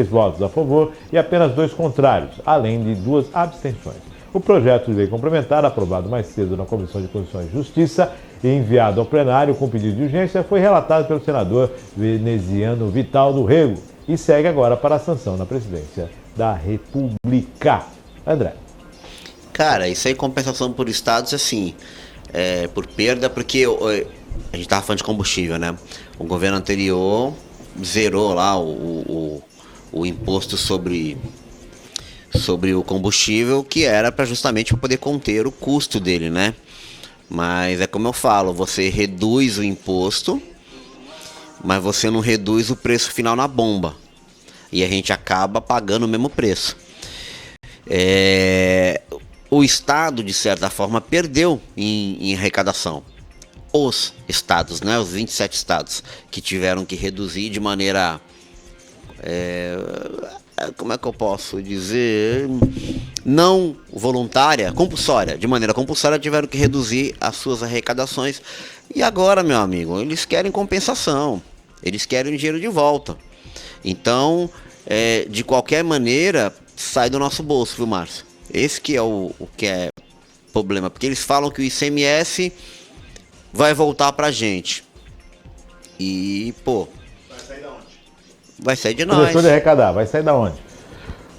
votos a favor e apenas 2 contrários, além de 2 abstenções. O projeto de lei complementar, aprovado mais cedo na Comissão de Constituição e Justiça e enviado ao plenário com pedido de urgência, foi relatado pelo senador veneziano Vital do Rego e segue agora para a sanção na presidência da República. André. Cara, isso aí, compensação por estados, assim, por perda, porque a gente estava falando de combustível, né? O governo anterior zerou lá o imposto sobre o combustível, que era para justamente poder conter o custo dele, né? Mas é como eu falo, você reduz o imposto mas você não reduz o preço final na bomba. E a gente acaba pagando o mesmo preço. O Estado, de certa forma, perdeu em arrecadação. Os estados, né, os 27 estados, que tiveram que reduzir de maneira... como é que eu posso dizer? Não voluntária, compulsória. De maneira compulsória tiveram que reduzir as suas arrecadações. E agora, meu amigo, eles querem compensação. Eles querem o dinheiro de volta. Então, de qualquer maneira, sai do nosso bolso, viu, Márcio? Esse que é o que é problema. Porque eles falam que o ICMS vai voltar pra gente. E, pô... Vai sair de nós. Começou de arrecadar, vai sair da onde?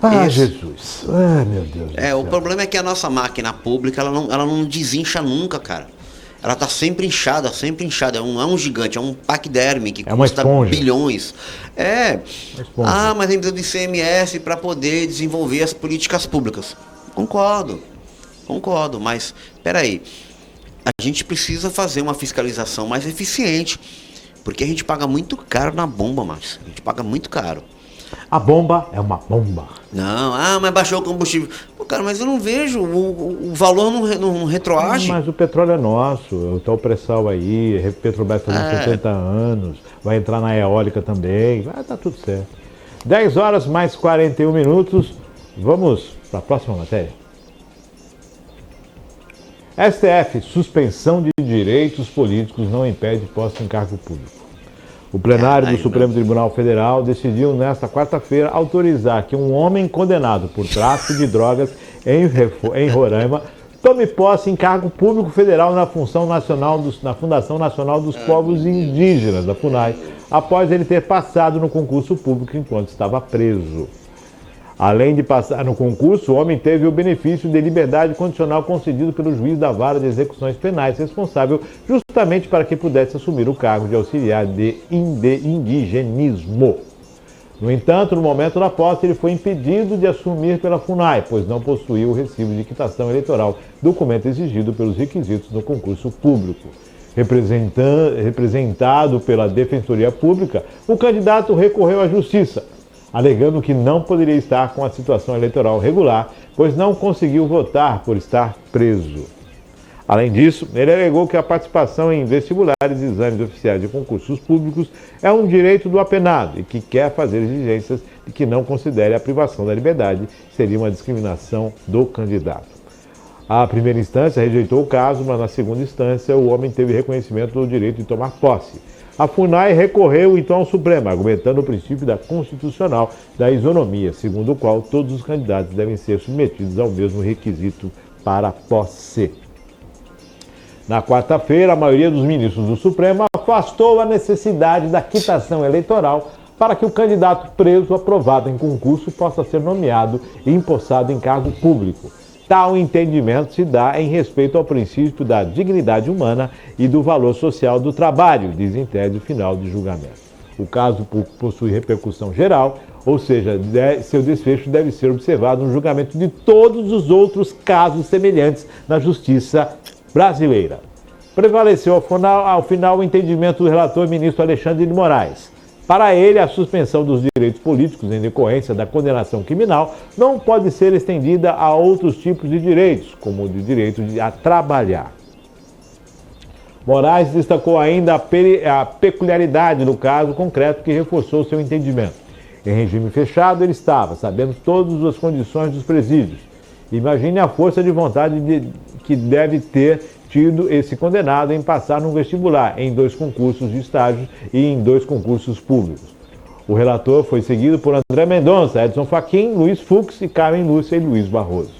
Ah, Isso. Jesus. Ah, meu Deus do céu. O problema é que a nossa máquina pública, ela não desincha nunca, cara. Ela tá sempre inchada, sempre inchada. É um gigante, é um paquiderme que uma custa esponja. bilhões. Esponja. Mas a gente precisa do ICMS para poder desenvolver as políticas públicas. Concordo, mas peraí. A gente precisa fazer uma fiscalização mais eficiente. Porque a gente paga muito caro na bomba, Márcio. A gente paga muito caro. A bomba é uma bomba. Não, mas baixou o combustível. Pô, cara, mas eu não vejo, o valor não retroage. Mas o petróleo é nosso, tá o pré-sal aí, a Petrobras fazendo 70 anos, vai entrar na eólica também, vai dar tudo certo. 10 horas mais 41 minutos, vamos para a próxima matéria. STF, suspensão de direitos políticos não impede posse em cargo público. O plenário do Supremo Tribunal Federal decidiu nesta quarta-feira autorizar que um homem condenado por tráfico de drogas em Roraima tome posse em cargo público federal na Fundação Nacional dos Povos Indígenas, da FUNAI, após ele ter passado no concurso público enquanto estava preso. Além de passar no concurso, o homem teve o benefício de liberdade condicional concedido pelo juiz da Vara de Execuções Penais, responsável justamente para que pudesse assumir o cargo de auxiliar de indigenismo. No entanto, no momento da posse, ele foi impedido de assumir pela FUNAI, pois não possuía o recibo de quitação eleitoral, documento exigido pelos requisitos do concurso público. Representado pela Defensoria Pública, o candidato recorreu à Justiça, alegando que não poderia estar com a situação eleitoral regular, pois não conseguiu votar por estar preso. Além disso, ele alegou que a participação em vestibulares e exames oficiais de concursos públicos é um direito do apenado e que quer fazer exigências de que não considere a privação da liberdade seria uma discriminação do candidato. A primeira instância rejeitou o caso, mas na segunda instância o homem teve reconhecimento do direito de tomar posse. A FUNAI recorreu então ao Supremo, argumentando o princípio da constitucional da isonomia, segundo o qual todos os candidatos devem ser submetidos ao mesmo requisito para posse. Na quarta-feira, a maioria dos ministros do Supremo afastou a necessidade da quitação eleitoral para que o candidato preso aprovado em concurso possa ser nomeado e empossado em cargo público. Tal entendimento se dá em respeito ao princípio da dignidade humana e do valor social do trabalho, diz em tese final de julgamento. O caso possui repercussão geral, ou seja, seu desfecho deve ser observado no julgamento de todos os outros casos semelhantes na justiça brasileira. Prevaleceu ao final o entendimento do relator ministro Alexandre de Moraes. Para ele, a suspensão dos direitos políticos em decorrência da condenação criminal não pode ser estendida a outros tipos de direitos, como o de direito a trabalhar. Moraes destacou ainda a peculiaridade do caso concreto que reforçou seu entendimento. Em regime fechado, ele estava, sabendo todas as condições dos presídios. Imagine a força de vontade que deve ter tido esse condenado em passar num vestibular, em 2 concursos de estágio e em 2 concursos públicos. O relator foi seguido por André Mendonça, Edson Fachin, Luiz Fux e Carmen Lúcia e Luiz Barroso.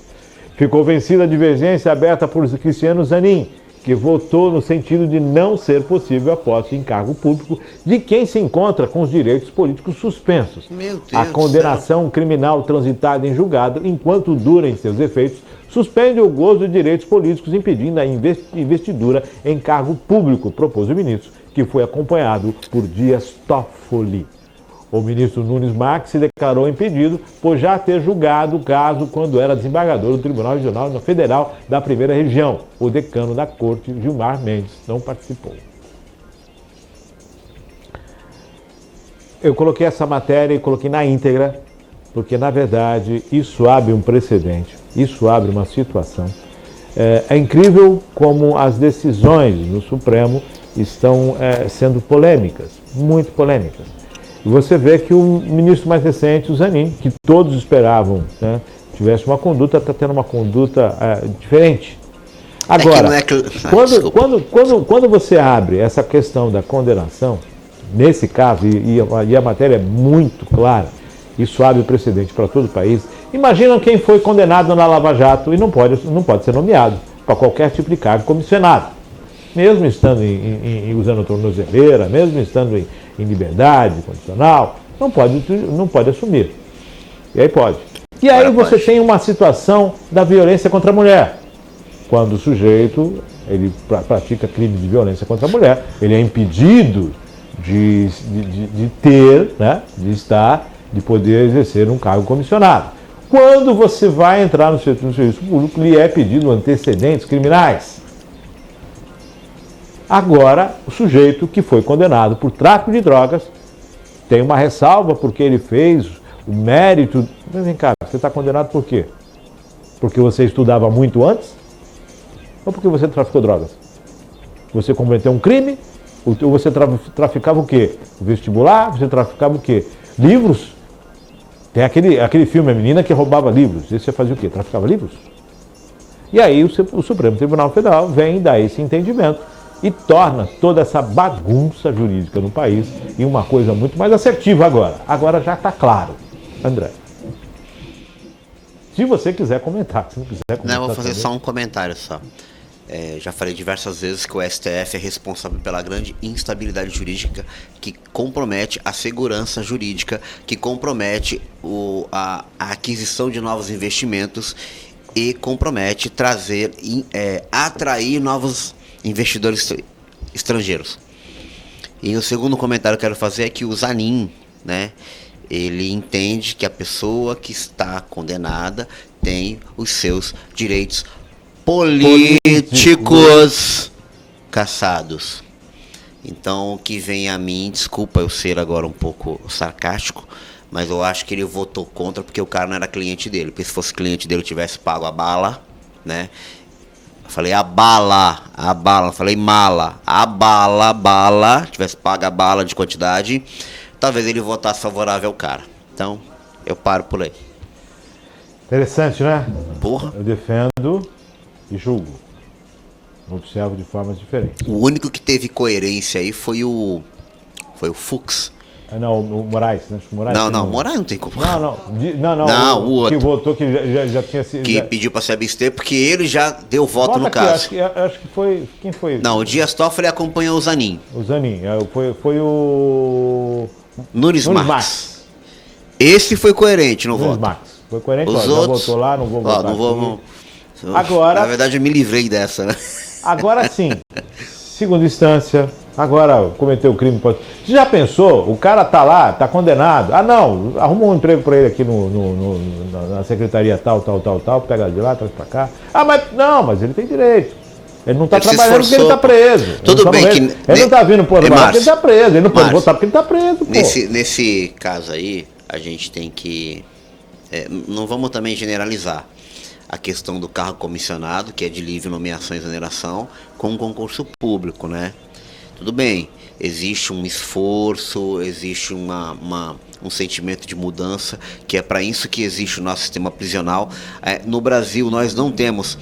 Ficou vencida a divergência aberta por Cristiano Zanin, que votou no sentido de não ser possível a posse em cargo público de quem se encontra com os direitos políticos suspensos. A condenação criminal transitada em julgado, enquanto dura em seus efeitos, suspende o gozo de direitos políticos, impedindo a investidura em cargo público, propôs o ministro, que foi acompanhado por Dias Toffoli. O ministro Nunes Marques se declarou impedido por já ter julgado o caso quando era desembargador do Tribunal Regional Federal da Primeira Região. O decano da Corte, Gilmar Mendes, não participou. Eu coloquei essa matéria e coloquei na íntegra, porque na verdade isso abre um precedente, isso abre uma situação. É incrível como as decisões no Supremo estão sendo polêmicas, muito polêmicas. E você vê que o ministro mais recente, o Zanin, que todos esperavam, né, tivesse uma conduta, está tendo uma conduta diferente. Agora, quando você abre essa questão da condenação, nesse caso, e a matéria é muito clara, isso abre precedente para todo o país. Imagina quem foi condenado na Lava Jato e não pode ser nomeado para qualquer tipo de cargo comissionado. Mesmo estando usando tornozeleira, mesmo estando em liberdade condicional, não pode assumir. E aí pode. E aí você tem uma situação da violência contra a mulher. Quando o sujeito ele pratica crime de violência contra a mulher, ele é impedido de ter, né, de poder exercer um cargo comissionado. Quando você vai entrar no serviço público, lhe é pedido antecedentes criminais. Agora, o sujeito que foi condenado por tráfico de drogas tem uma ressalva porque ele fez o mérito. Mas vem cá, você está condenado por quê? Porque você estudava muito antes? Ou porque você traficou drogas? Você cometeu um crime? Ou você traficava o quê? O vestibular? Você traficava o quê? Livros? Tem aquele filme, a menina que roubava livros. E você fazia o quê? Traficava livros? E aí o Supremo Tribunal Federal vem dar esse entendimento e torna toda essa bagunça jurídica no país em uma coisa muito mais assertiva agora. Agora já está claro. André, se você quiser comentar. Se não quiser comentar, não, eu vou fazer também. só um comentário só. Já falei diversas vezes que o STF é responsável pela grande instabilidade jurídica que compromete a segurança jurídica, que compromete a aquisição de novos investimentos e compromete atrair novos investidores estrangeiros. E o segundo comentário que eu quero fazer é que o Zanin, né, ele entende que a pessoa que está condenada tem os seus direitos políticos cassados. Então, o que vem a mim, desculpa eu ser agora um pouco sarcástico, mas eu acho que ele votou contra porque o cara não era cliente dele. Porque se fosse cliente dele, eu tivesse pago a bala, né? Eu falei a bala, não falei mala. A bala, tivesse pago a bala de quantidade, talvez ele votasse favorável ao cara. Então, eu paro por aí. Interessante, né? Porra. Eu defendo e julgo. Observo de formas diferentes. O único que teve coerência aí foi o Fux. Não, o Moraes, né? Moraes Moraes não tem como. Não, o outro. Que votou, que já tinha sido. Que pediu pra se abster, porque ele já deu voto Bota no aqui, caso. Acho que foi. Quem foi? Não, o Dias Toffoli acompanhou o Zanin. O Zanin. Foi o. Nunes Marques. Esse foi coerente no voto. Marques. Foi coerente, Os já outros, votou lá, não vou votar. Agora, na verdade, eu me livrei dessa, né? Agora sim, segunda instância, agora cometeu o crime. Você já pensou? O cara tá lá, tá condenado. Ah, não, arruma um emprego para ele aqui na secretaria tal, pega de lá, traz para cá. Ah, mas ele tem direito. Ele não está trabalhando porque ele está preso. Tudo bem que... Ele não está vindo por trabalhar porque ele está preso. Ele não pode votar porque ele está preso, pô. Nesse caso aí, a gente tem que... não vamos também generalizar a questão do cargo comissionado, que é de livre nomeação e exoneração, com um concurso público, né? Tudo bem, existe um esforço, existe um sentimento de mudança, que é para isso que existe o nosso sistema prisional. No Brasil, nós não temos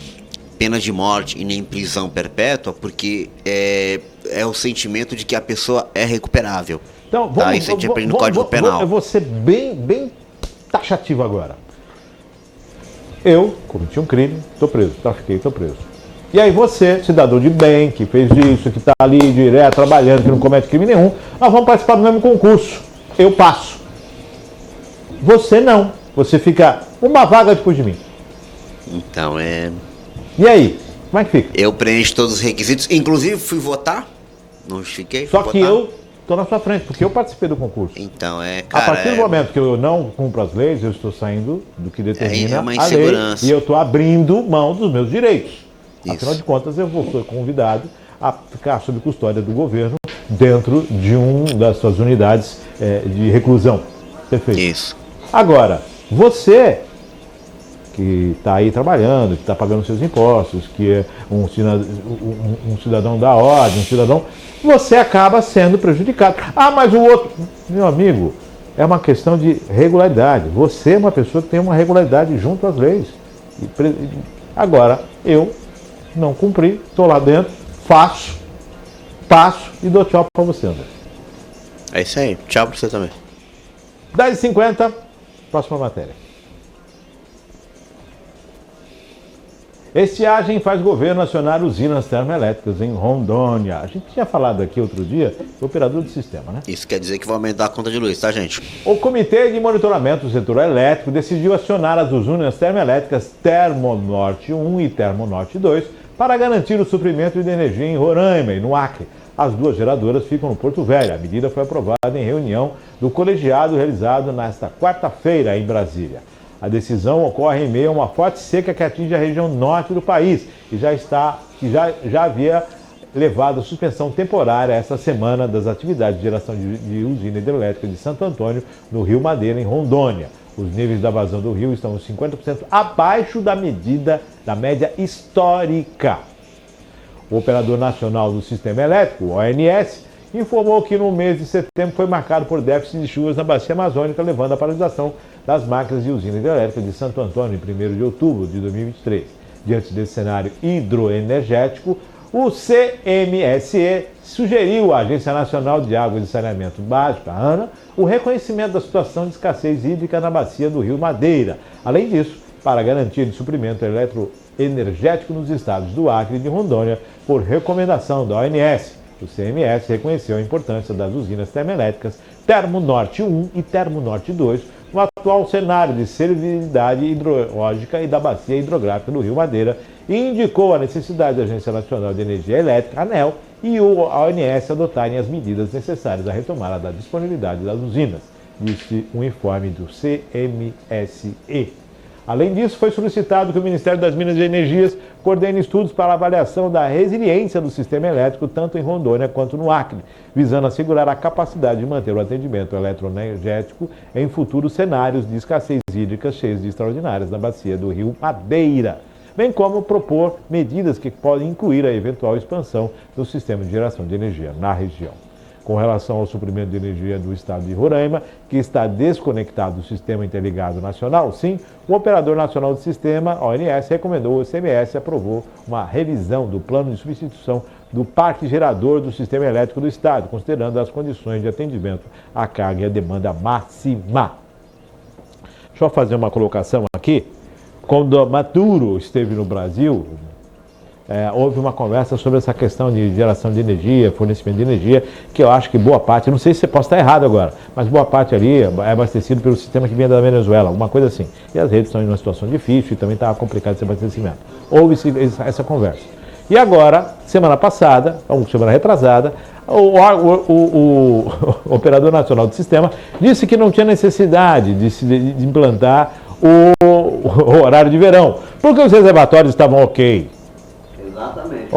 pena de morte e nem prisão perpétua, porque é o sentimento de que a pessoa é recuperável. Então, vamos, isso a gente aprende no Código Penal. Eu vou ser bem taxativo agora. Eu cometi um crime, estou preso, trafiquei, estou preso. E aí você, cidadão de bem, que fez isso, que está ali direto, trabalhando, que não comete crime nenhum, nós vamos participar do mesmo concurso. Eu passo. Você não. Você fica uma vaga depois de mim. Então E aí? Como é que fica? Eu preencho todos os requisitos, inclusive fui votar, não justifiquei. Só que eu estou na sua frente, porque eu participei do concurso. Então a partir do momento que eu não cumpro as leis, eu estou saindo do que determina uma a lei insegurança. e eu estou abrindo mão dos meus direitos. Isso. Afinal de contas, eu vou ser convidado a ficar sob custódia do governo dentro de uma das suas unidades de reclusão. Perfeito. Isso. Agora, você que está aí trabalhando, que está pagando seus impostos, que é um cidadão da ordem, você acaba sendo prejudicado. Ah, mas o outro... Meu amigo, é uma questão de regularidade. Você é uma pessoa que tem uma regularidade junto às leis. Agora, eu não cumpri, estou lá dentro, passo e dou tchau para você, André. É isso aí. Tchau para você também. 10h50, próxima matéria. Estiagem faz governo acionar usinas termoelétricas em Rondônia. A gente tinha falado aqui outro dia do operador do sistema, né? Isso quer dizer que vai aumentar a conta de luz, tá, gente? O Comitê de Monitoramento do Setor Elétrico decidiu acionar as usinas termoelétricas Termonorte 1 e Termonorte 2 para garantir o suprimento de energia em Roraima e no Acre. As duas geradoras ficam no Porto Velho. A medida foi aprovada em reunião do colegiado realizado nesta quarta-feira em Brasília. A decisão ocorre em meio a uma forte seca que atinge a região norte do país e já havia levado a suspensão temporária esta semana das atividades de geração de usina hidrelétrica de Santo Antônio, no Rio Madeira, em Rondônia. Os níveis da vazão do rio estão 50% abaixo da média histórica. O Operador Nacional do Sistema Elétrico, o ONS, informou que no mês de setembro foi marcado por déficit de chuvas na bacia amazônica, levando à paralisação das máquinas de usina hidrelétrica de Santo Antônio em 1º de outubro de 2023. Diante desse cenário hidroenergético, o CMSE sugeriu à Agência Nacional de Água e Saneamento Básico, a ANA, o reconhecimento da situação de escassez hídrica na bacia do Rio Madeira. Além disso, para garantia de suprimento eletroenergético nos estados do Acre e de Rondônia, por recomendação da ONS. O CMS reconheceu a importância das usinas termoelétricas Termonorte 1 e Termonorte 2 no atual cenário de servibilidade hidrológica e da bacia hidrográfica do Rio Madeira e indicou a necessidade da Agência Nacional de Energia Elétrica, ANEEL, e a ONS adotarem as medidas necessárias à retomada da disponibilidade das usinas, disse um informe do CMSE. Além disso, foi solicitado que o Ministério das Minas e Energias coordene estudos para a avaliação da resiliência do sistema elétrico, tanto em Rondônia quanto no Acre, visando assegurar a capacidade de manter o atendimento eletroenergético em futuros cenários de escassez hídrica cheios de extraordinárias na bacia do Rio Madeira, bem como propor medidas que podem incluir a eventual expansão do sistema de geração de energia na região. Com relação ao suprimento de energia do estado de Roraima, que está desconectado do Sistema Interligado Nacional, sim, o Operador Nacional do Sistema, ONS, recomendou, o CMS aprovou uma revisão do plano de substituição do parque gerador do sistema elétrico do estado, considerando as condições de atendimento à carga e à demanda máxima. Deixa eu fazer uma colocação aqui. Quando Maduro esteve no Brasil, houve uma conversa sobre essa questão de geração de energia, fornecimento de energia, que eu acho que boa parte, não sei se você pode estar errado agora, mas boa parte ali é abastecido pelo sistema que vinha da Venezuela, alguma coisa assim. E as redes estão em uma situação difícil e também estava complicado esse abastecimento. Houve essa conversa. E agora, semana passada, ou semana retrasada, o Operador Nacional do Sistema disse que não tinha necessidade de implantar o horário de verão, porque os reservatórios estavam ok. Exatamente.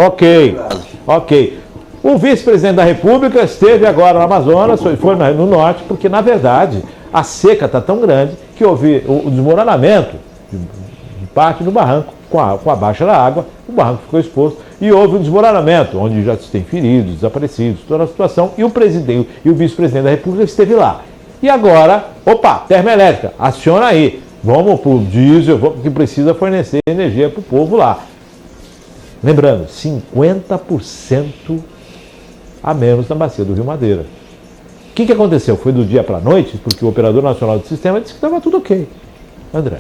Ok. O vice-presidente da República esteve agora no Amazonas, foi no norte, porque, na verdade, a seca está tão grande que houve o desmoronamento de parte do barranco com a baixa da água, o barranco ficou exposto e houve um desmoronamento, onde já se tem feridos, desaparecidos, toda a situação, e o presidente e o vice-presidente da República esteve lá. E agora, termoelétrica, aciona aí, vamos para o diesel, que precisa fornecer energia para o povo lá. Lembrando, 50% a menos na bacia do Rio Madeira. O que aconteceu? Foi do dia para a noite, porque o Operador Nacional do Sistema disse que estava tudo ok. André.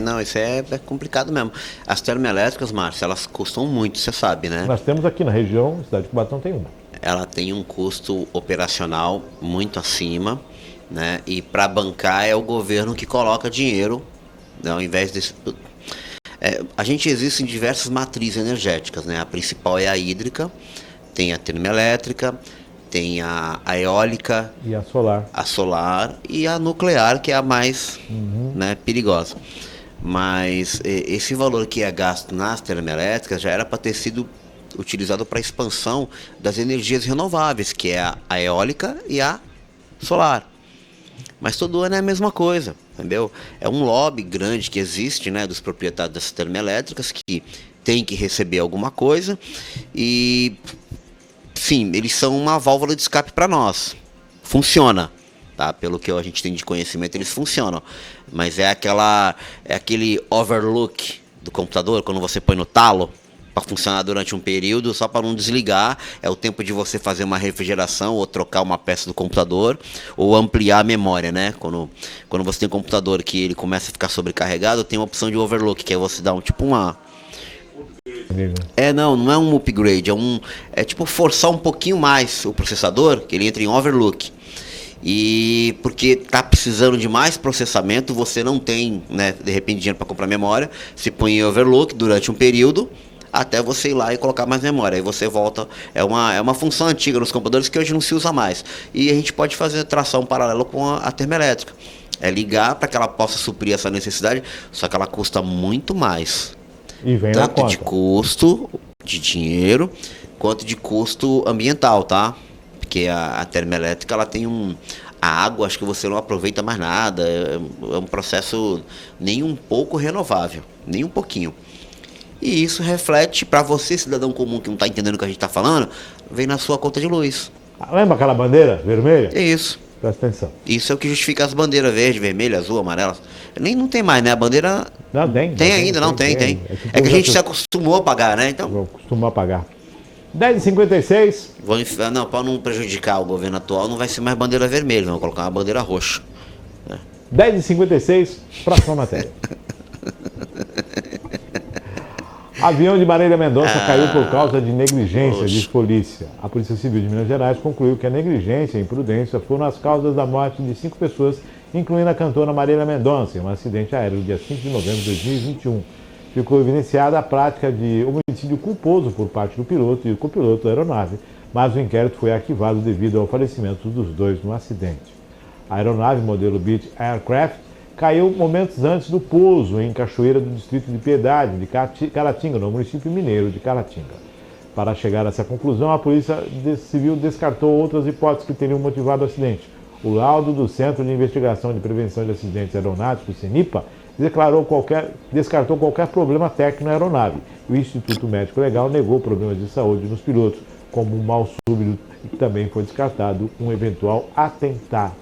Não, isso é complicado mesmo. As termoelétricas, Márcio, elas custam muito, você sabe, né? Nós temos aqui na região, a cidade de Cubatão tem uma. Ela tem um custo operacional muito acima, né? E para bancar é o governo que coloca dinheiro, né? Ao invés desse... a gente existe em diversas matrizes energéticas, né? A principal é a hídrica, tem a termoelétrica, tem a eólica e a solar e a nuclear, que é a mais né, perigosa. Mas esse valor que é gasto nas termoelétricas já era para ter sido utilizado para a expansão das energias renováveis, que é a eólica e a solar. Mas todo ano é a mesma coisa, entendeu? É um lobby grande que existe, né, dos proprietários das termoelétricas que tem que receber alguma coisa e, sim, eles são uma válvula de escape para nós. Funciona, tá? Pelo que a gente tem de conhecimento, eles funcionam. Mas é aquele overlook do computador, quando você põe no talo para funcionar durante um período, só para não desligar, é o tempo de você fazer uma refrigeração ou trocar uma peça do computador ou ampliar a memória, né? Quando você tem um computador que ele começa a ficar sobrecarregado, tem uma opção de overlook, que é você dar não é um upgrade, é tipo forçar um pouquinho mais o processador, que ele entra em overlook. E porque tá precisando de mais processamento, você não tem, né, de repente dinheiro para comprar memória, se põe em overlook durante um período, até você ir lá e colocar mais memória. Aí você volta. É uma função antiga nos computadores que hoje não se usa mais. E a gente pode fazer tração paralela com a termoelétrica. É ligar para que ela possa suprir essa necessidade, só que ela custa muito mais. E vem na Tanto conta. de custo, de dinheiro, quanto de custo ambiental, tá? Porque a termoelétrica, ela tem a água, acho que você não aproveita mais nada. É um processo nem um pouco renovável. Nem um pouquinho. E isso reflete para você, cidadão comum que não está entendendo o que a gente está falando, vem na sua conta de luz. Lembra aquela bandeira vermelha? É isso. Presta atenção. Isso é o que justifica as bandeiras verde, vermelha, azul, amarela. Não tem mais, né? A bandeira Não, tem. tem ainda, não tem. É que a gente se acostumou a pagar, né? Então, Vou costumar pagar. 10h56. não, para não prejudicar o governo atual, não vai ser mais bandeira vermelha, vamos colocar uma bandeira roxa. 10h56, próxima matéria. Avião de Marília Mendonça caiu por causa de negligência, diz polícia. A Polícia Civil de Minas Gerais concluiu que a negligência e a imprudência foram as causas da morte de 5 pessoas, incluindo a cantora Marília Mendonça, em um acidente aéreo no dia 5 de novembro de 2021. Ficou evidenciada a prática de homicídio culposo por parte do piloto e o copiloto da aeronave, mas o inquérito foi arquivado devido ao falecimento dos dois no acidente. A aeronave modelo Beech Aircraft caiu momentos antes do pouso em Cachoeira do Distrito de Piedade, de Caratinga, no município mineiro de Caratinga. Para chegar a essa conclusão, a Polícia Civil descartou outras hipóteses que teriam motivado o acidente. O laudo do Centro de Investigação de Prevenção de Acidentes Aeronáuticos, CENIPA, descartou qualquer problema técnico na aeronave. O Instituto Médico Legal negou problemas de saúde nos pilotos, como um mal súbito, e também foi descartado um eventual atentado.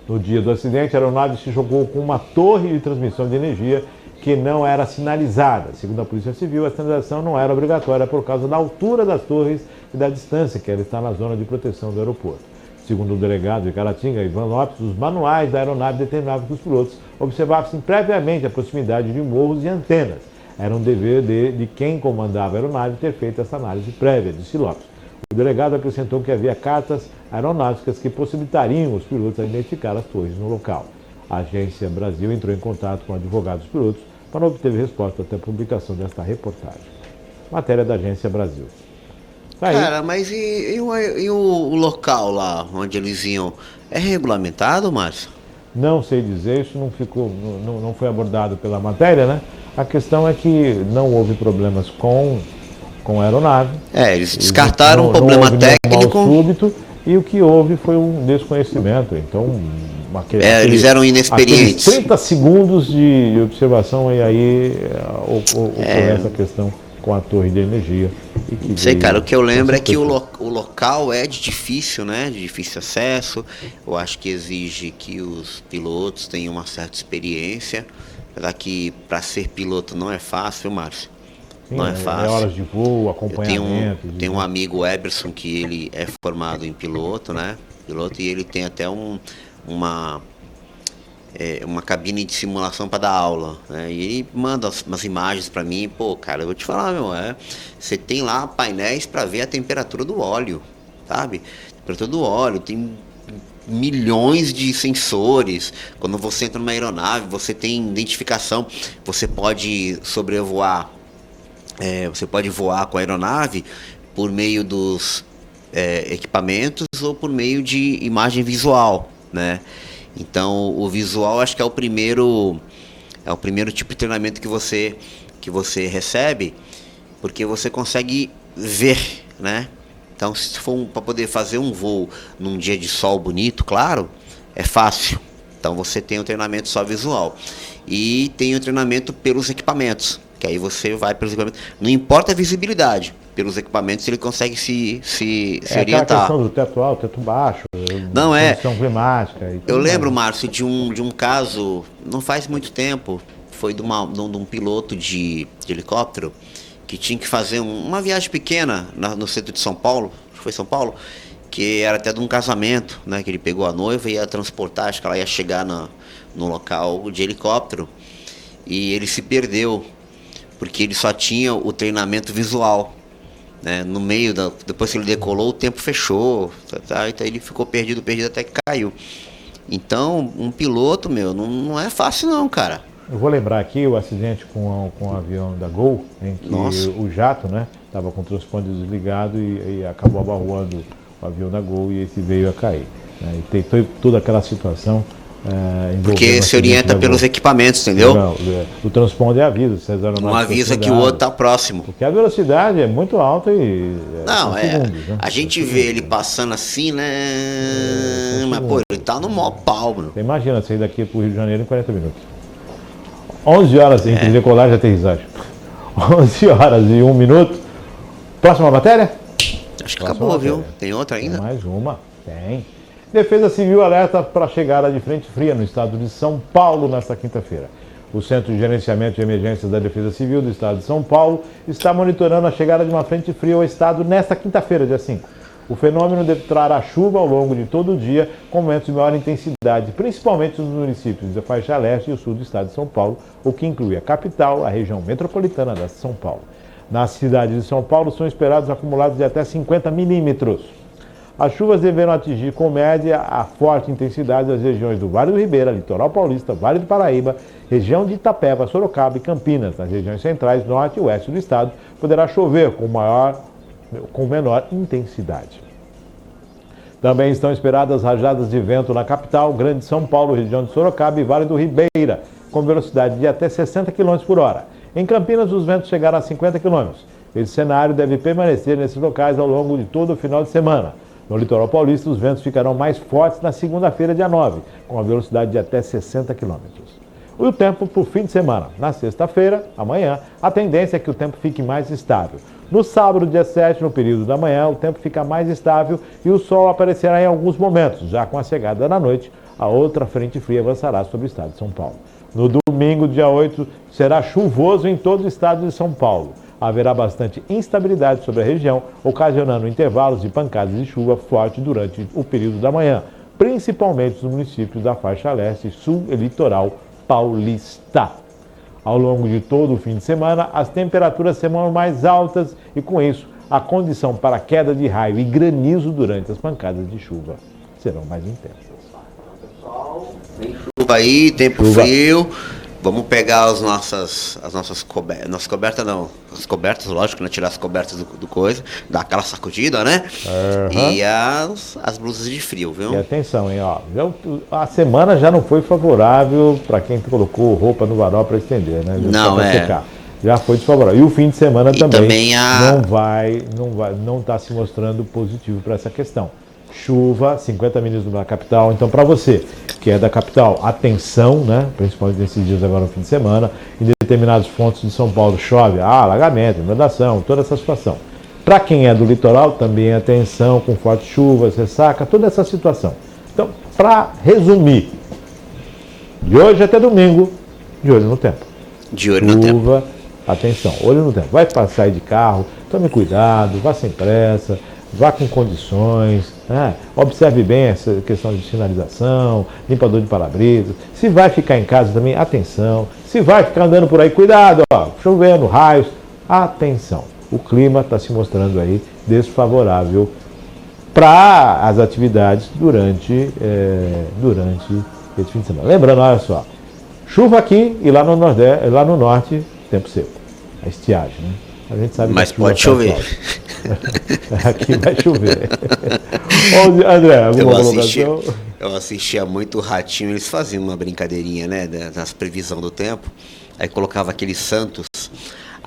No dia do acidente, a aeronave se chocou com uma torre de transmissão de energia que não era sinalizada. Segundo a Polícia Civil, a sinalização não era obrigatória por causa da altura das torres e da distância que ela está na zona de proteção do aeroporto. Segundo o delegado de Caratinga, Ivan Lopes, os manuais da aeronave determinavam que os pilotos observassem previamente a proximidade de morros e antenas. Era um dever de quem comandava a aeronave ter feito essa análise prévia, disse Lopes. O delegado acrescentou que havia cartas aeronáuticas que possibilitariam os pilotos a identificar as torres no local. A Agência Brasil entrou em contato com advogados dos pilotos para não obter resposta até a publicação desta reportagem. Matéria da Agência Brasil. Tá aí. Cara, mas e o local lá onde eles iam? É regulamentado, Márcio? Não sei dizer, isso não foi abordado pela matéria, né? A questão é que não houve problemas com a aeronave. Eles descartaram um problema houve técnico. Mal súbito, e o que houve foi um desconhecimento. Então, eles eram inexperientes. 30 segundos de observação e aí ocorreu essa questão com a torre de energia. Não sei, cara, o que eu lembro é que o local é de difícil, né? De difícil acesso. Eu acho que exige que os pilotos tenham uma certa experiência. Apesar que para ser piloto não é fácil, Márcio. Sim, não é fácil. É horas de voo, acompanhamento. Eu tenho um amigo, Eberson, que ele é formado em piloto, né? Piloto, e ele tem até uma cabine de simulação para dar aula, né? E ele manda umas imagens para mim. Pô, cara, eu vou te falar, você tem lá painéis para ver a temperatura do óleo, sabe? Temperatura do óleo, tem milhões de sensores. Quando você entra numa aeronave, você tem identificação, você pode sobrevoar. Você pode voar com a aeronave por meio dos equipamentos ou por meio de imagem visual, né? Então, o visual acho que é o primeiro tipo de treinamento que você recebe, porque você consegue ver, né? Então, se for para poder fazer um voo num dia de sol bonito, claro, é fácil. Então, você tem o treinamento só visual. E tem o treinamento pelos equipamentos, que aí você vai pelos equipamentos. Não importa a visibilidade, pelos equipamentos ele consegue se orientar. A questão do teto alto, teto baixo, não é. condição climática. E eu lembro, Márcio, de um caso, não faz muito tempo, foi de um piloto de helicóptero que tinha que fazer uma viagem pequena no centro de São Paulo, acho que foi São Paulo, que era até de um casamento, né, que ele pegou a noiva e ia transportar, acho que ela ia chegar no local de helicóptero, e ele se perdeu, porque ele só tinha o treinamento visual, né, no meio, depois que ele decolou, o tempo fechou, então ele ficou perdido até que caiu. Então, um piloto, não é fácil não, cara. Eu vou lembrar aqui o acidente com o avião da Gol, em que o jato, né, estava com o transponder desligado e acabou abarroando o avião da Gol e esse veio a cair. Né, e tem toda aquela situação. Porque se orienta pelos equipamentos, entendeu? Não, o transponder avisa, não avisa que o outro está próximo. Porque a velocidade é muito alta e. Segundos, né? A gente vê ele passando assim, né? Mas, pô, ele tá no maior pau, mano. Você imagina sair daqui pro Rio de Janeiro em 40 minutos. 11 horas entre decolagem e aterrissagem. 11 horas e 1 minuto. Próxima matéria? Acho que acabou, viu? Tem outra ainda? Tem mais uma. Tem. Defesa Civil alerta para a chegada de frente fria no estado de São Paulo nesta quinta-feira. O Centro de Gerenciamento de Emergências da Defesa Civil do estado de São Paulo está monitorando a chegada de uma frente fria ao estado nesta quinta-feira, dia 5. O fenômeno deve trará chuva ao longo de todo o dia, com momentos de maior intensidade, principalmente nos municípios da faixa leste e o sul do estado de São Paulo, o que inclui a capital, a região metropolitana da São Paulo. Na cidade de São Paulo são esperados acumulados de até 50 milímetros. As chuvas deverão atingir com média a forte intensidade das regiões do Vale do Ribeira, Litoral Paulista, Vale do Paraíba, região de Itapeva, Sorocaba e Campinas. Nas regiões centrais, norte e oeste do estado, poderá chover com menor intensidade. Também estão esperadas rajadas de vento na capital, Grande São Paulo, região de Sorocaba e Vale do Ribeira, com velocidade de até 60 km por hora. Em Campinas, os ventos chegaram a 50 km. Esse cenário deve permanecer nesses locais ao longo de todo o final de semana. No litoral paulista, os ventos ficarão mais fortes na segunda-feira, dia 9, com a velocidade de até 60 km. E o tempo para o fim de semana. Na sexta-feira, amanhã, a tendência é que o tempo fique mais estável. No sábado, dia 7, no período da manhã, o tempo fica mais estável e o sol aparecerá em alguns momentos. Já com a chegada da noite, a outra frente fria avançará sobre o estado de São Paulo. No domingo, dia 8, será chuvoso em todo o estado de São Paulo. Haverá bastante instabilidade sobre a região, ocasionando intervalos de pancadas de chuva forte durante o período da manhã, principalmente nos municípios da faixa leste, sul e litoral paulista. Ao longo de todo o fim de semana, as temperaturas serão mais altas e, com isso, a condição para queda de raio e granizo durante as pancadas de chuva serão mais intensas. Pessoal, tem chuva aí, tempo frio. Vamos pegar as nossas cobertas, nossas cobertas não, as cobertas, lógico, né? Tirar as cobertas do coisa, dar aquela sacudida, né? E as blusas de frio, viu? E atenção, hein, ó, a semana já não foi favorável para quem colocou roupa no varal para estender, né? Secar. Já foi desfavorável. E o fim de semana também não está se mostrando positivo para essa questão. Chuva, 50 milímetros na capital. Então, para você que é da capital, atenção, né? Principalmente nesses dias agora no fim de semana, em determinados pontos de São Paulo chove, alagamento, inundação, toda essa situação. Para quem é do litoral, também atenção, com fortes chuvas, ressaca, toda essa situação. Então, para resumir, de hoje até domingo, de olho no tempo. De olho no tempo. Chuva, atenção, olho no tempo. Vai passar de carro, tome cuidado, vá sem pressa. Vá com condições, né? Observe bem essa questão de sinalização, limpador de para-brisas. Se vai ficar em casa também, atenção. Se vai ficar andando por aí, cuidado, ó, chovendo, raios, atenção. O clima está se mostrando aí desfavorável para as atividades durante esse fim de semana. Lembrando, olha só, chuva aqui e lá no Nordeste, lá no Norte, tempo seco. A estiagem, né? A gente sabe. Mas pode chover. Aqui vai chover. André, alguma colocação? Eu assistia muito o Ratinho, eles faziam uma brincadeirinha, né, das previsão do tempo. Aí colocava aquele Santos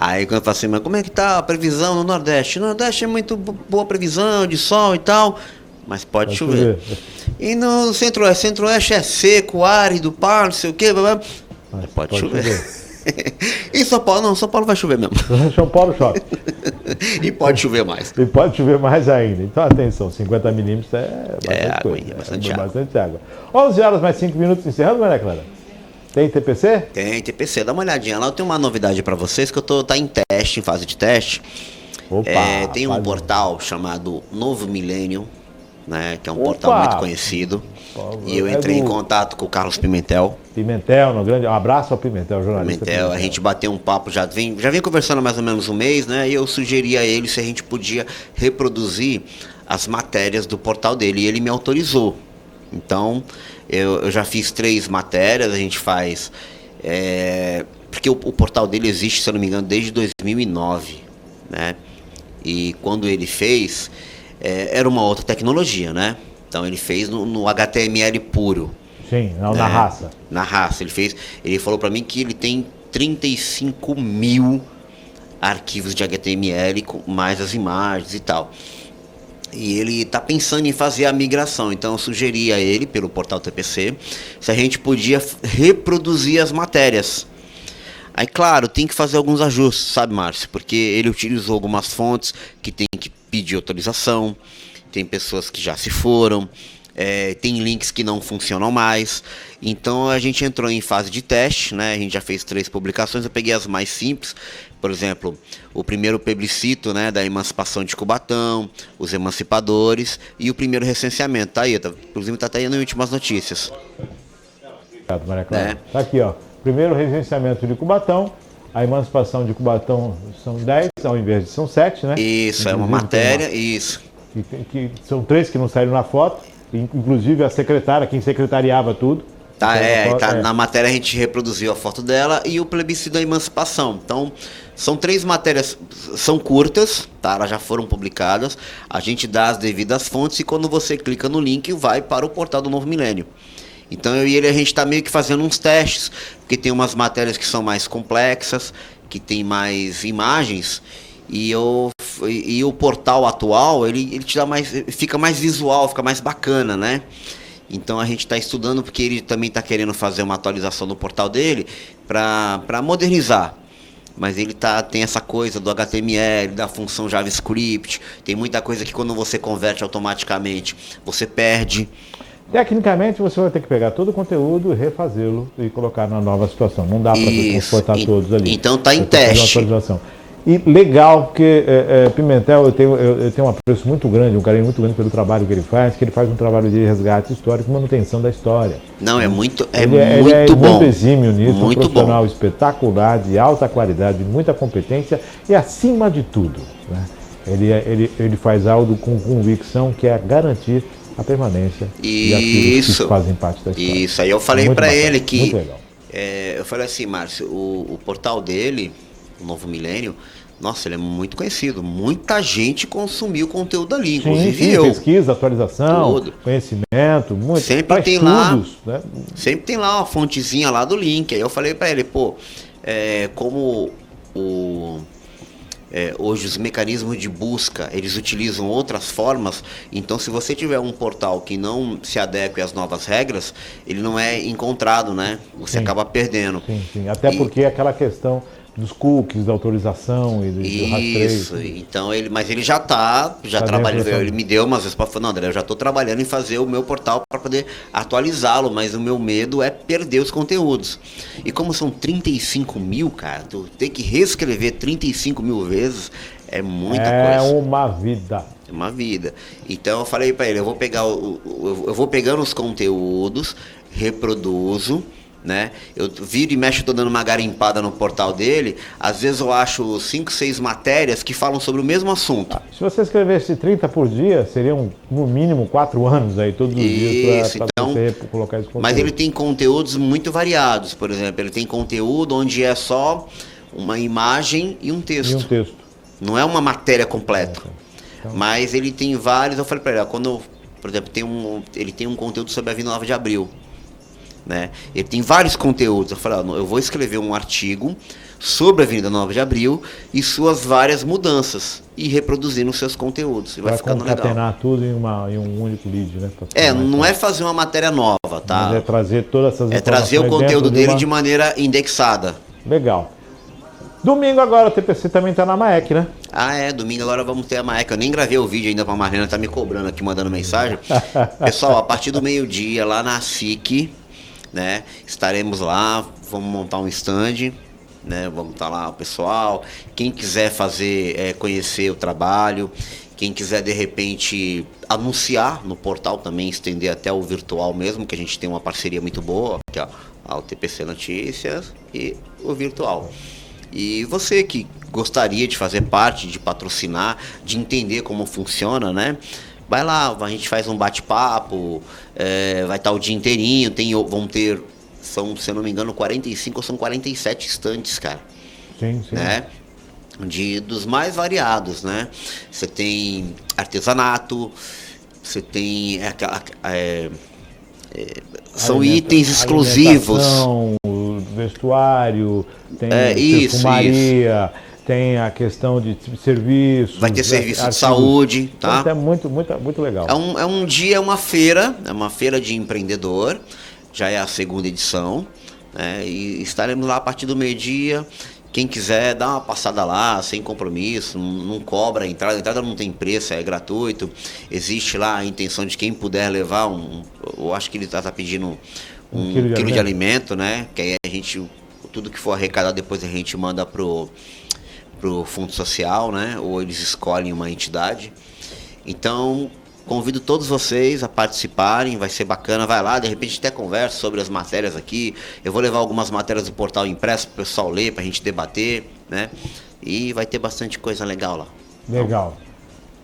Aí quando eu falo assim, mas como é que tá a previsão no Nordeste? No Nordeste é muito boa previsão de sol e tal, mas pode chover. E no Centro-Oeste? Centro-Oeste é seco, árido, pá, não sei o quê, mas pode chover. E São Paulo? Não, São Paulo vai chover mesmo. São Paulo chove. E pode chover mais. E pode chover mais ainda. Então, atenção, 50 milímetros é bastante coisa. Água, bastante água. 11 horas mais 5 minutos, encerrando, Maria Clara? Tem TPC? Tem TPC, dá uma olhadinha lá. Eu tenho uma novidade para vocês que tá em teste, em fase de teste. Opa, tem um portal chamado Novo Milênio, né, que é um portal muito conhecido. E eu entrei em contato com o Carlos Pimentel. Um abraço ao Pimentel, jornalista. Pimentel, a gente bateu um papo, já vem conversando há mais ou menos um mês, né? E eu sugeri a ele se a gente podia reproduzir as matérias do portal dele. E ele me autorizou. Então, eu já fiz 3 matérias, a gente faz... porque o portal dele existe, se eu não me engano, desde 2009, né? E quando ele fez, era uma outra tecnologia, né? Então ele fez no HTML puro. Sim, não, na raça. Na raça. Ele falou para mim que ele tem 35 mil arquivos de HTML, com mais as imagens e tal. E ele está pensando em fazer a migração. Então eu sugeri a ele, pelo portal TPC, se a gente podia reproduzir as matérias. Aí, claro, tem que fazer alguns ajustes, sabe, Márcio? Porque ele utilizou algumas fontes que tem que pedir autorização. Tem pessoas que já se foram, tem links que não funcionam mais. Então a gente entrou em fase de teste, né? A gente já fez 3 publicações, eu peguei as mais simples. Por exemplo, o primeiro plebiscito, né, da emancipação de Cubatão, os emancipadores e o primeiro recenseamento. Tá aí, inclusive tá aí nas últimas notícias. Obrigado, Maria Clara. Tá aqui, ó. Primeiro recenseamento de Cubatão. A emancipação de Cubatão são 10, ao invés de são 7, né? Isso, é uma matéria, isso. Que são 3 que não saíram na foto, inclusive a secretária, quem secretariava tudo. Na matéria a gente reproduziu a foto dela e o plebiscito da emancipação. Então, são 3 matérias, são curtas, tá? Elas já foram publicadas, a gente dá as devidas fontes e quando você clica no link, vai para o portal do Novo Milênio. Então, eu e ele, a gente está meio que fazendo uns testes, porque tem umas matérias que são mais complexas, que tem mais imagens, e o portal atual, ele te dá fica mais visual, fica mais bacana, né? Então a gente está estudando porque ele também está querendo fazer uma atualização no portal dele para modernizar. Mas ele tem essa coisa do HTML, da função JavaScript, tem muita coisa que quando você converte automaticamente, você perde. Tecnicamente você vai ter que pegar todo o conteúdo, refazê-lo e colocar na nova situação. Não dá para transportar todos ali. Então está em teste. E legal, porque Pimentel, eu tenho um apreço muito grande, um carinho muito grande pelo trabalho que ele faz um trabalho de resgate histórico e manutenção da história. Não, é muito bom. Ele é muito exímio nisso, um profissional espetacular, de alta qualidade, de muita competência e acima de tudo, né? Ele faz algo com convicção que é garantir a permanência de aqueles que fazem parte da história. Isso, aí eu falei para ele que... Muito legal. Eu falei assim, Márcio, o portal dele... O Novo Milênio, nossa, ele é muito conhecido. Muita gente consumiu o conteúdo ali, inclusive eu. Pesquisa, atualização, conhecimento, muito. Sempre tem estudos, lá, né? Sempre tem lá uma fontezinha lá do link. Aí eu falei para ele, como hoje os mecanismos de busca, eles utilizam outras formas, então se você tiver um portal que não se adeque às novas regras, ele não é encontrado, né? Você acaba perdendo. Sim. Até porque aquela questão dos cookies, da autorização e do rastreio. Isso, então mas ele já trabalhou, ele me deu umas vezes para falar, não, André, eu já estou trabalhando em fazer o meu portal para poder atualizá-lo, mas o meu medo é perder os conteúdos. E como são 35 mil, cara, tu tem que reescrever 35 mil vezes, é muita coisa. É uma vida. É uma vida. Então eu falei para ele, eu vou pegando os conteúdos, reproduzo, né? Eu viro e mexo, tô dando uma garimpada no portal dele. Às vezes eu acho 5, 6 matérias que falam sobre o mesmo assunto. Se você escrevesse 30 por dia, seriam no mínimo 4 anos aí, todos os dias, para você colocar esse conteúdo. Mas ele tem conteúdos muito variados. Por exemplo, ele tem conteúdo onde é só uma imagem e um texto. Não é uma matéria completa. Então, mas ele tem vários. Eu falei para ele, por exemplo, ele tem um conteúdo sobre a 29 de Abril. né? Ele tem vários conteúdos. Eu falei, eu vou escrever um artigo sobre a Avenida 9 de Abril e suas várias mudanças e reproduzir nos seus conteúdos. E vai ficando legal. Concatenar tudo em um único lead, né? Não é fazer uma matéria nova, tá? Mas é trazer todas essas informações. É trazer o conteúdo dele de uma... maneira indexada. Legal. Domingo agora, o TPC também está na MAEC, né? Domingo agora vamos ter a MAEC. Eu nem gravei o vídeo ainda pra Marlena, tá me cobrando aqui, mandando mensagem. Pessoal, a partir do meio-dia, lá na SIC, né? Estaremos lá, vamos montar um stand, né? Vamos estar lá o pessoal. Quem quiser conhecer o trabalho, quem quiser de repente anunciar no portal também, estender até o virtual mesmo, que a gente tem uma parceria muito boa, que é o TPC Notícias e o virtual. E você que gostaria de fazer parte, de patrocinar, de entender como funciona, né? Vai lá, a gente faz um bate-papo, vai estar o dia inteirinho, vão ter, se eu não me engano, 45 ou são 47 estantes, cara. Sim. Né? Dos mais variados, né? Você tem artesanato, você tem são itens exclusivos. Vestuário, tem perfumaria, tem a questão de serviços. Vai ter serviço de saúde, tá? Então, é muito legal. É um dia, é uma feira de empreendedor, já é a segunda edição, né? E estaremos lá a partir do meio-dia. Quem quiser, dá uma passada lá, sem compromisso, não cobra a entrada não tem preço, é gratuito. Existe lá a intenção de quem puder levar eu acho que ele está pedindo um quilo de alimento, né? Que aí tudo que for arrecadado depois a gente manda pro Fundo Social, né? Ou eles escolhem uma entidade. Então, convido todos vocês a participarem, vai ser bacana, vai lá, de repente até conversa sobre as matérias aqui. Eu vou levar algumas matérias do portal impresso para o pessoal ler, para a gente debater, né? E vai ter bastante coisa legal lá. Legal.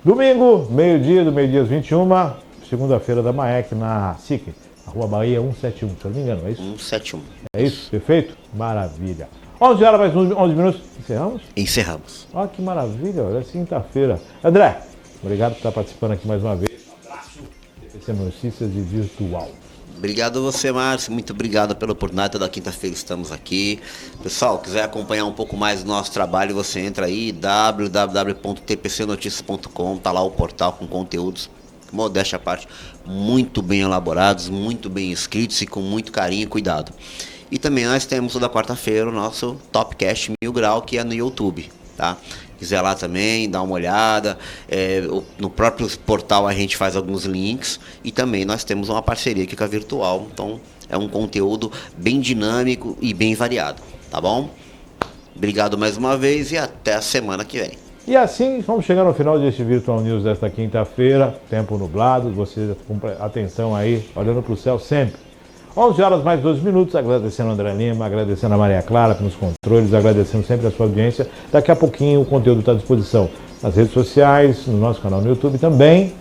Domingo, meio-dia, do meio-dia às 21, segunda-feira da MAEC, na SIC, na Rua Bahia 171, se eu não me engano, é isso? 171. É isso? Perfeito? Maravilha. 11 horas mais 11 minutos, encerramos? Encerramos. Olha que maravilha, olha, é quinta-feira. André, obrigado por estar participando aqui mais uma vez. Um abraço. TPC Notícias e Virtual. Obrigado a você, Márcio. Muito obrigado pela oportunidade. Toda quinta-feira estamos aqui. Pessoal, quiser acompanhar um pouco mais do nosso trabalho, você entra aí, www.tpcnoticias.com. Tá lá o portal com conteúdos, modéstia à parte, muito bem elaborados, muito bem escritos e com muito carinho e cuidado. E também nós temos toda quarta-feira o nosso Topcast 1000 Grau, que é no YouTube, tá? Quiser lá também, dá uma olhada. No próprio portal a gente faz alguns links e também nós temos uma parceria aqui com a Virtual. Então é um conteúdo bem dinâmico e bem variado, tá bom? Obrigado mais uma vez e até a semana que vem. E assim vamos chegar no final deste Virtual News desta quinta-feira, tempo nublado, você com atenção aí, olhando para o céu sempre. 11 horas mais 12 minutos, agradecendo a André Lima, agradecendo a Maria Clara pelos controles, agradecendo sempre a sua audiência. Daqui a pouquinho o conteúdo está à disposição nas redes sociais, no nosso canal no YouTube também,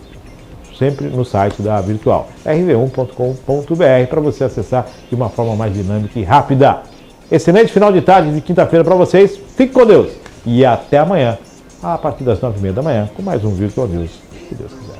sempre no site da Virtual, rv1.com.br, para você acessar de uma forma mais dinâmica e rápida. Excelente final de tarde de quinta-feira para vocês, fique com Deus e até amanhã, a partir das 9h30 da manhã, com mais um Virtual News, se Deus quiser.